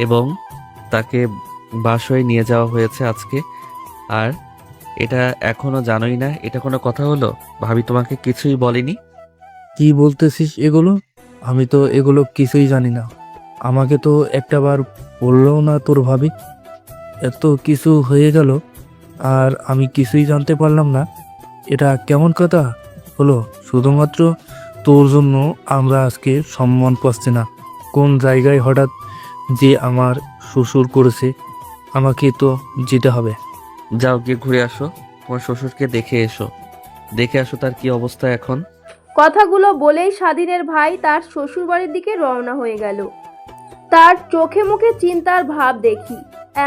এবং তাকে বাসায় নিয়ে যাওয়া হয়েছে আজকে। আর এটা এখনো জানোই না? এটা কোনো কথা হলো? ভাবি তোমাকে কিছুই বলেনি? কি বলতেছিস এগুলো? আমি তো এগুলো কিছুই জানি না। আমাকে তো একটাবার বললেও না তোর ভাবি। এত কিছু হয়ে গেল আর আমি কিছুই জানতে পারলাম না, এটা কেমন কথা হলো? শুধুমাত্র তোর জন্য আমরা আজকে সম্মান পাচ্ছি না। কোন জায়গায় হঠাৎ যে আমার শ্বশুর করেছে আমাকে তো যেতে হবে। যাও গিয়ে ঘুরে আসো, তোমার শ্বশুরকে দেখে এসো, দেখে আসো তার কি অবস্থা এখন। কথাগুলো বলেই স্বাধীনের ভাই তার শ্বশুরবাড়ির দিকে রওনা হয়ে গেল। তার চোখে মুখে চিন্তার ভাব দেখি।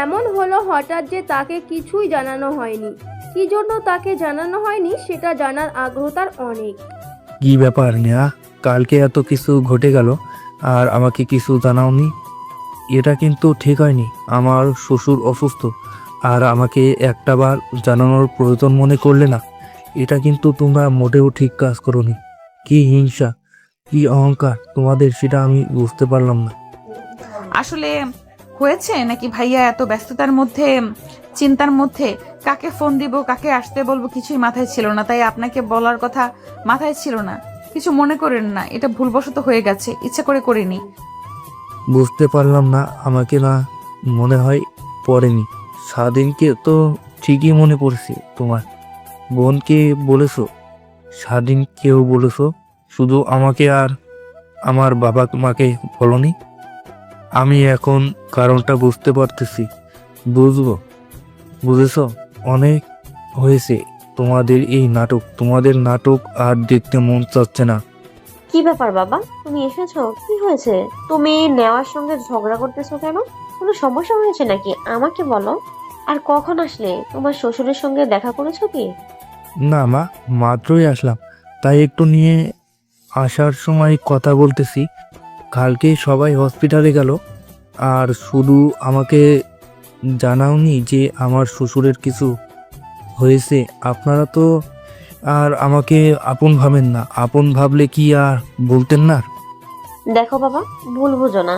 এমন হলো হঠাৎ যে তাকে কিছুই জানানো হয়নি। কি জন্য তাকে জানানো হয়নি সেটা জানার আগ্রহ তার অনেক। কি ব্যাপার নেহা, কালকে এত কিছু ঘটে গেল আর আমাকে কিছু জানাওনি? এটা কিন্তু ঠিক হয়নি। আমার শ্বশুর অসুস্থ আর আমাকে একটাবার জানানোর প্রয়োজন মনে করলে না। এটা কিন্তু তোমরা মোটেও ঠিক কাজ করোনি। কি হিংসা, কি অহংকার তোমাদের, সেটা আমি বুঝতে পারলাম না। আসলে হয়েছে নাকি ভাইয়া এত ব্যস্ততার মধ্যে, চিন্তার মধ্যে কাকে ফোন দিব, কাকে আসতে বলবো কিছুই মাথায় ছিল না, তাই আপনাকে বলার কথা মাথায় ছিল না। কিছু মনে করেন না, এটা ভুলবশত হয়ে গেছে, ইচ্ছা করে করিনি। বুঝতে পারলাম না, আমাকে না মনে হয় পড়েনি। স্বাধীনকে তো ঠিকই মনে পড়েছে। তোমার বোনকে বলেছো? স্বাধীনকেও বলেছো? শুধু আমাকে আর আমার বাবা মাকে বলনি? আমি এখন কারণটা বুঝতে পারতেছি। বুঝবো, বুঝেছো? অনেক হয়েছে তোমাদের এই নাটক। তোমাদের নাটক আর দেখতে মন চাচ্ছে না। কি ব্যাপার বাবা, তুমি এসেছো? কি হয়েছে? তুমি নেওয়ার সঙ্গে ঝগড়া করতেছো কেন? কোনো সমস্যা হয়েছে নাকি? আমাকে বলো। আর কখন আসলে? তোমার শ্বশুরের সঙ্গে দেখা করেছো কি? না মা, মাত্রই আসলাম, তাই একটু নিয়ে আসার সময় কথা বলতেছি। কালকে সবাই হসপিটালে গেল আর শুধু আমাকে জানাওনি যে আমার শ্বশুরের কিছু হয়েছে। আপনারা তো আর আমাকে আপন ভাবেন না। আপন ভাবলে কি আর বলতেন না? দেখো বাবা, ভুল বুঝো না।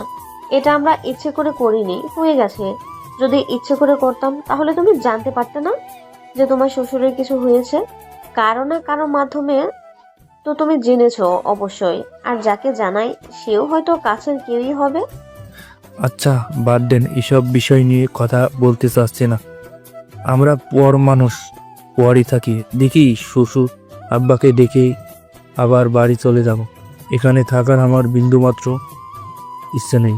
এটা আমরা ইচ্ছে করে করিনি, হয়ে গেছে। যদি ইচ্ছে করে করতাম তাহলে তুমি জানতে পারতে না যে তোমার শ্বশুরের কিছু হয়েছে? কারো না কারো মাধ্যমে তো তুমি জেনেছো অবশ্যই। আর যাকে জানাই সেও হয়তো কাছের কেউই হবে। আচ্ছা বাদ দেন, এসব বিষয় নিয়ে কথা বলতে চাচ্ছি না। আমরা পর মানুষ, পরই থাকি। দেখি শ্বশুর আব্বাকে দেখে আবার বাড়ি চলে যাব। এখানে থাকার আমার বিন্দুমাত্র ইচ্ছে নেই।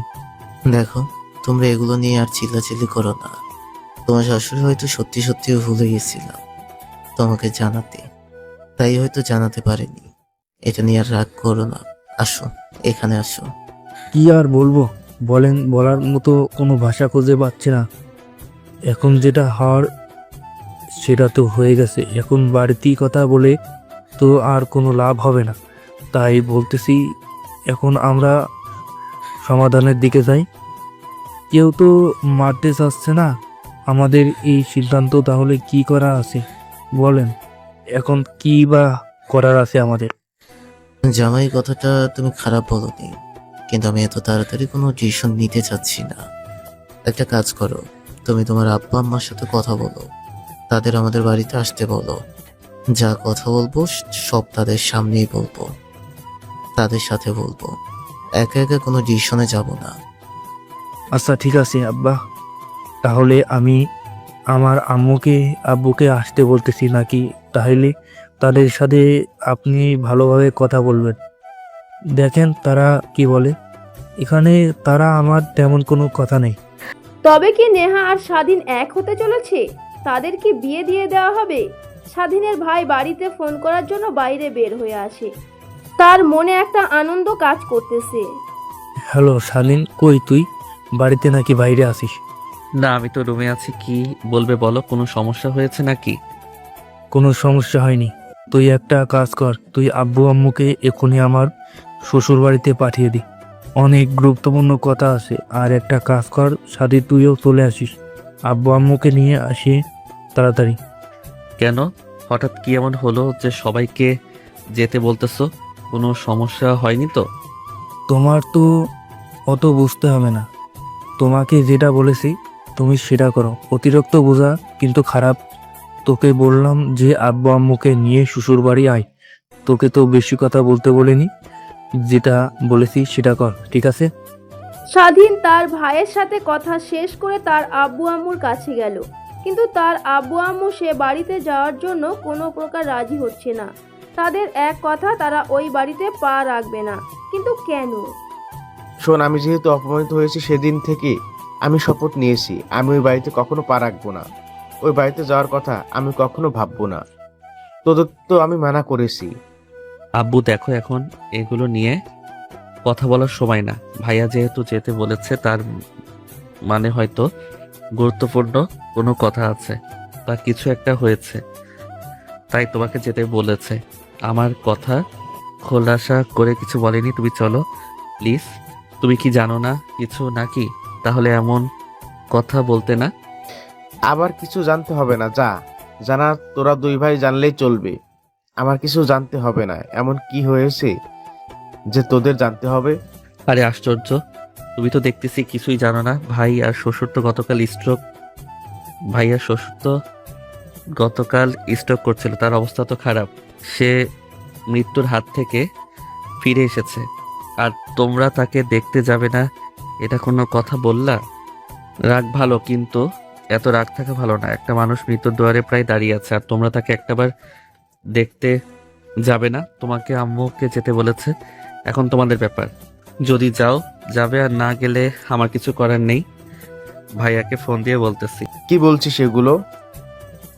দেখো, তোমরা এগুলো নিয়ে আর চিল্লাচিল্লি করো না। তোমার শাশুড়ি হয়তো সত্যি সত্যি ভুলে গেছিলাম তোমাকে জানাতে, তাই হয়তো জানাতে পারেনি। এটা নিয়ে আর রাগ করো না। আসো, এখানে আসো। কি আর বলবো বলেন, বলার মতো কোনো ভাষা খুঁজে পাচ্ছি না। এখন যেটা হওয়ার সেটা তো হয়ে গেছে। এখন বাড়তি কথা বলে তো আর কোনো লাভ হবে না। তাই বলতেছি, এখন আমরা সমাধানের দিকে যাই। কেউ তো মারতে চাচ্ছে না। আমাদের এই সিদ্ধান্ত তাহলে কি করা আছে বলেন? এখন কি বা করার আছে আমাদের? জামাই, কথাটা তুমি খারাপ বলোনি, কিন্তু আমি এত তাড়াতাড়ি কোনো ডিসিশন নিতে চাচ্ছি না। একটা কাজ করো, তুমি তোমার আব্বা আম্মার সাথে কথা বলো, তাদের আমাদের বাড়িতে আসতে বলো। যা কথা বলবো সব তাদের সামনেই বলবো, তাদের সাথে বলবো। একা একা কোনো ডিসিশনে যাব না। আচ্ছা ঠিক আছে আব্বা, তাহলে আমি আমার আব্বুকে আসতে বলতেছি নাকি? তাহলে তাদের সাথে আপনি ভালোভাবে কথা বলবেন, দেখেন তারা কি বলে। এখানে তারা আমার তেমন কোনো কথা নেই। তবে কি নেহা আর স্বাধীন এক হতে চলেছে? তাদের কি বিয়ে দিয়ে দেওয়া হবে? স্বাধীনের ভাই বাড়িতে ফোন করার জন্য বাইরে বের হয়ে আসে। তার মনে একটা আনন্দ কাজ করতেছে। হ্যালো শালীন, কই তুই? বাড়িতে নাকি বাইরে আসিস? না, আমি তো রুমে আছি। কি বলবে বলো, কোনো সমস্যা হয়েছে নাকি? কোনো সমস্যা হয়নি। তুই একটা কাজ কর, তুই আব্বু আম্মুকে এখনই আমার শ্বশুর বাড়িতে পাঠিয়ে দি। অনেক গুরুত্বপূর্ণ কথা আছে। আর একটা কাজ কর, সাথে তুইও চলে আসিস। আব্বু আম্মুকে নিয়ে আসি তাড়াতাড়ি। কেন, হঠাৎ কি এমন হলো যে সবাইকে যেতে বলতেছো? কোনো সমস্যা হয়নি তো? তোমার তো অত বুঝতে হবে না। তোমাকে যেটা বলেছি তুমি সেটা করো। অতিরিক্ত বোঝা কিন্তু খারাপ। তোকে বললাম যে আব্বু আম্মুকে নিয়ে শ্বশুর বাড়ি আয়। তোকে তো বেশি কথা বলতে বলিনি। যেটা বলেছি সেটা কর, ঠিক আছে? স্বাধীন তার ভাইয়ের সাথে কথা শেষ করে তার আব্বু আম্মুর কাছে গেল, কিন্তু তার আব্বু আম্মু সে বাড়িতে যাওয়ার জন্য কোনো প্রকার রাজি হচ্ছে না। তাদের এক কথা, তারা ওই বাড়িতে পা রাখবে না। কিন্তু কেন? শোন, আমি যেহেতু অপমানিত হয়েছি সেদিন থেকে, আমি শপথ নিয়েছি আমি ওই বাড়িতে কখনো পা রাখবো না। ওই বাড়িতে যাওয়ার কথা আমি কখনো ভাববো না। তোদের তো আমি মানা করেছি। আব্বু দেখো, এখন এগুলো নিয়ে কথা বলার সময় না। ভাইয়া যেহেতু যেতে বলেছে, তার মানে হয়তো গুরুত্বপূর্ণ কোনো কথা আছে বা কিছু একটা হয়েছে, তাই তোমাকে যেতে বলেছে। আমার কথা খোলাসা করে কিছু বলেনি। তুমি চলো প্লিজ। তুমি কি জানো না কিছু নাকি? তাহলে এমন কথা বলতে না। আবার কিছু জানতে হবে না, যা জানা তোরা দুই ভাই জানলেই চলবে। আমার কিছু জানতে হবে না। এমন কি হয়েছে যে তোদের জানতে হবে? আরে আশ্চর্য, তুমি তো দেখতেছি কিছুই জানো না। ভাই আর শ্বশুর তো গতকাল স্ট্রোক করছিল, তার অবস্থা তো খারাপ। সে মৃত্যুর হাত থেকে ফিরে এসেছে, আর তোমরা তাকে দেখতে যাবে না, এটা কোনো কথা বললা? রাগ ভালো, কিন্তু এত রাগ থাকা ভালো না। একটা মানুষ মৃত্যুর দুয়ারে প্রায় দাঁড়িয়ে আছে, আর তোমরা তাকে একটাবার দেখতে যাবে না? তোমাকে আম্মুকে যেতে বলেছে, এখন তোমাদের ব্যাপার। যদি যাও যাবে, আর না গেলে আমার কিছু করার নেই। ভাইয়াকে ফোন দিয়ে বলতেছি। কি বলছিস এগুলো?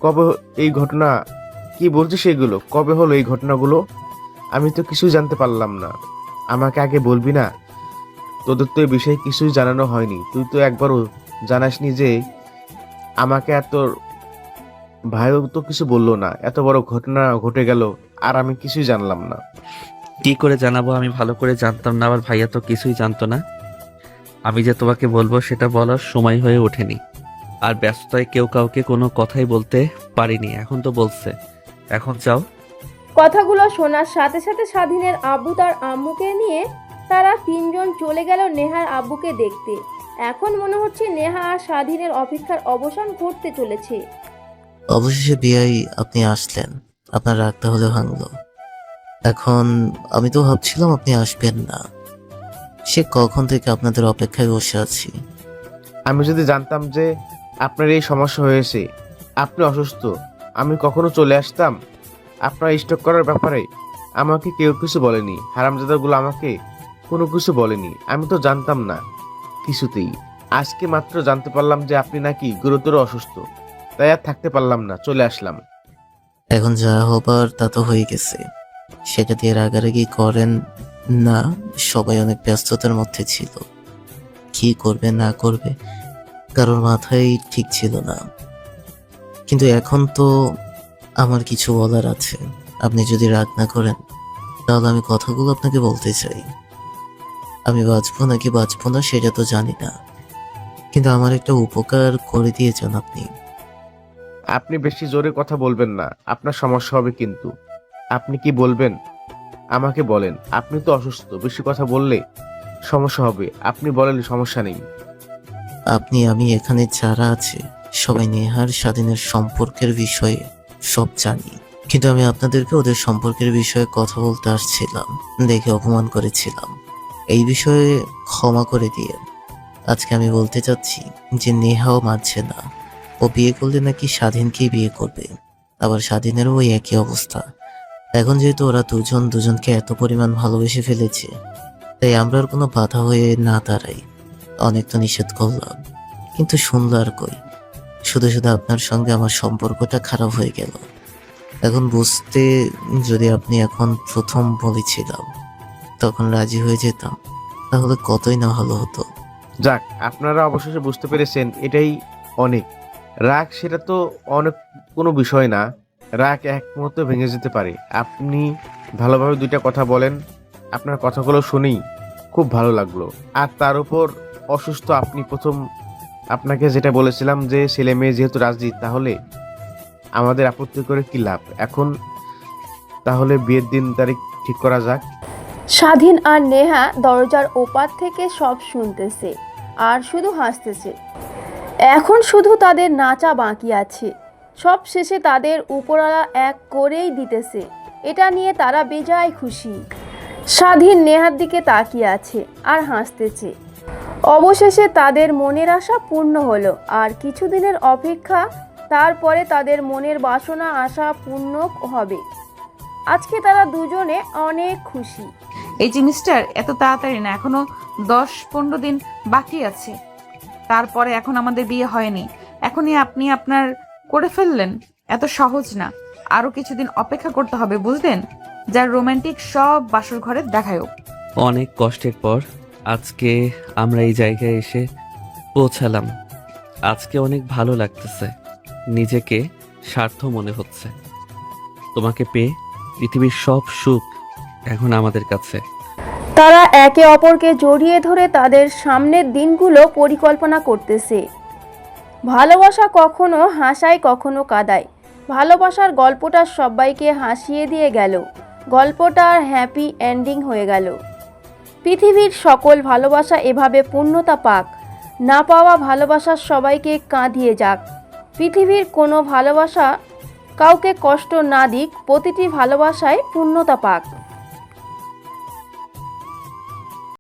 কবে এই ঘটনা? কি বলছিস এগুলো? কবে হলো এই ঘটনাগুলো? আমি তো কিছুই জানতে পারলাম না। আমাকে আগে বলবি না? তোদের তো এই বিষয়ে কিছুই জানানো হয়নি। তুই তো একবারও জানাসনি যে আমাকে এত। ভাইও তো কিছু বললো না, এত বড় ঘটনা ঘটে গেল আর আমি কিছুই জানলাম না। কি করে জানাবো? আমি ভালো করে জানতাম না, আবার ভাইয়া তো কিছুই জানতো না। আমি যে তোমাকে বলবো সেটা বলার সময় হয়ে ওঠেনি, আর ব্যস্ততায় কেউ কাউকে কোনো কথাই বলতে পারিনি। এখন তো বলছে, এখন যাও। কথাগুলো শোনার সাথে সাথে স্বাধীনের আব্বু তার আম্মুকে নিয়ে তারা তিনজন চলে গেল নেহার আব্বুকে দেখতে। এখন মনে হচ্ছে নেহা আর স্বাধীনের অপেক্ষার অবসান ঘটতে চলেছে। অবশেষে বিয়াই আপনি আসলেন। আপনার রাগ তাহলে ভাঙলো। এখন আমি তো ভাবছিলাম আপনি আসবেন না। সে কখন থেকে আপনাদের অপেক্ষায় বসে আছি। আমি যদি জানতাম যে আপনার এই সমস্যা হয়েছে, আপনি অসুস্থ, আমি কখনো চলে আসতাম? আপনার স্টক করার ব্যাপারে আমাকে কেউ কিছু বলেনি। হারামজাদাগুলো আমাকে কোনো কিছু বলেনি। আমি তো জানতাম না কিছুতেই। আজকে মাত্র জানতে পারলাম যে আপনি নাকি গুরুতর অসুস্থ। তাই আর থাকতে পারলাম না, চলে আসলাম। এখন যা হবার তা তো হয়ে গেছে, সেটা দিয়ে রাগারাগি করেন না। সবাই অনেক ব্যস্ততার মধ্যে ছিল, কি করবে না করবে কারোর মাথায় ঠিক ছিল না। কিন্তু এখন তো আমার কিছু বলার আছে। আপনি যদি রাগ না করেন তাহলে আমি কথাগুলো আপনাকে বলতে চাই। আমি বাঁচবো নাকি বাঁচবো না সেটা তো জানি না, কিন্তু আমার একটা উপকার করে দিয়েছেন আপনি। আপনি বেশি জোরে কথা বলবেন না, আপনার সমস্যা হবে কিন্তু। আপনি কি বলবেন আমাকে বলেন। আপনি তো অসুস্থ, বেশি কথা বললে সমস্যা হবে। আপনি বলেন, সমস্যা নেই। আমি এখানে যারা আছে সবাই নেহার স্বাধীনের সম্পর্কের বিষয়ে সব জানি, কিন্তু আমি আপনাদেরকে ওদের সম্পর্কের বিষয়ে কথা বলতে আসছিলাম দেখে অপমান করেছিলাম। এই বিষয়ে ক্ষমা করে দিয়ে আজকে আমি বলতে চাচ্ছি যে নেহাও মানছে না। ও বিয়ে করলে নাকি স্বাধীনকেই বিয়ে করবে, আবার স্বাধীনেরও ওই একই অবস্থা। এখন যেহেতু ওরা দুজনকে এত পরিমাণ ভালোবেসে ফেলেছে, তাই আমরা আর কোনো বাধা হয়ে না দাঁড়াই। অনেক তো নিষেধ করলাম, কিন্তু শুনলো আর কই। শুধু শুধু আপনার সঙ্গে আমার সম্পর্কটা খারাপ হয়ে গেল। এখন বুঝতে যদি আপনি এখন প্রথম বলেছিলাম তখন রাজি হয়ে যেতাম, তাহলে কতই না ভালো হতো। যাক, আপনারা অবশেষে বুঝতে পেরেছেন, এটাই অনেক। রাগ সেটা তো অনেক কোনো বিষয় না। রাগ এক মুহূর্তে ভেঙে যেতে পারে। আপনি ভালোভাবে দুইটা কথা বলেন, আপনার কথাগুলো শুনেই খুব ভালো লাগলো। আর তার উপর অসুস্থ আপনি। প্রথম আপনাকে যেটা বলেছিলাম যে ছেলে মেয়ে যেহেতু রাজি, তাহলে আমাদের আপত্তি করে কি লাভ। এখন তাহলে বিয়ের দিন তারিখ ঠিক করা যাক। স্বাধীন আর নেহা দরজার ওপার থেকে সব শুনতেছে আর শুধু হাসতেছে। এখন শুধু তাদের নাচা বাকি আছে। সব শেষে তাদের উপরওয়ালা এক করেই দিতেছে, এটা নিয়ে তারা বেজায় খুশি। স্বাধীন নেহার দিকে তাকিয়ে আছে আর হাসতেছে। অবশেষে তাদের মনের আশা পূর্ণ হলো, আর কিছুদিনের অপেক্ষা, তারপরে তাদের মনের বাসনা আশা পূর্ণ হবে। আজকে তারা দুজনে অনেক খুশি। এই জিনিসটার এত তাড়াতাড়ি না, এখনো 10-15 দিন বাকি আছে। তারপরে এখন আমাদের বিয়ে হয়নি, এখনই আপনি আপনার করে ফেললেন? এত সহজ না, আরো কিছুদিন অপেক্ষা করতে হবে, বুঝলেন? যার রোমান্টিক সব বাসর ঘরে দেখায়ও। অনেক কষ্টের পর আজকে আমরা এই জায়গায় এসে পৌঁছালাম। আজকে অনেক ভালো লাগতেছে, নিজেকে স্বার্থ মনে হচ্ছে। তোমাকে পেয়ে পৃথিবীর সব সুখ এখন আমাদের কাছে। তারা একে অপরকে জড়িয়ে ধরে তাদের সামনের দিনগুলো পরিকল্পনা করতেছে। ভালোবাসা কখনো হাসায়, কখনো কাঁদায়। ভালোবাসার গল্পটা সবাইকে হাসিয়ে দিয়ে গেল, গল্পটা হ্যাপি এন্ডিং হয়ে গেল। পৃথিবীর সকল ভালোবাসা এভাবে পূর্ণতা পাক, না পাওয়া ভালোবাসা সবাইকে কাঁদিয়ে যাক। পৃথিবীর কোনো ভালোবাসা কাউকে কষ্ট না দিক, প্রতিটি ভালোবাসায় পূর্ণতা পাক।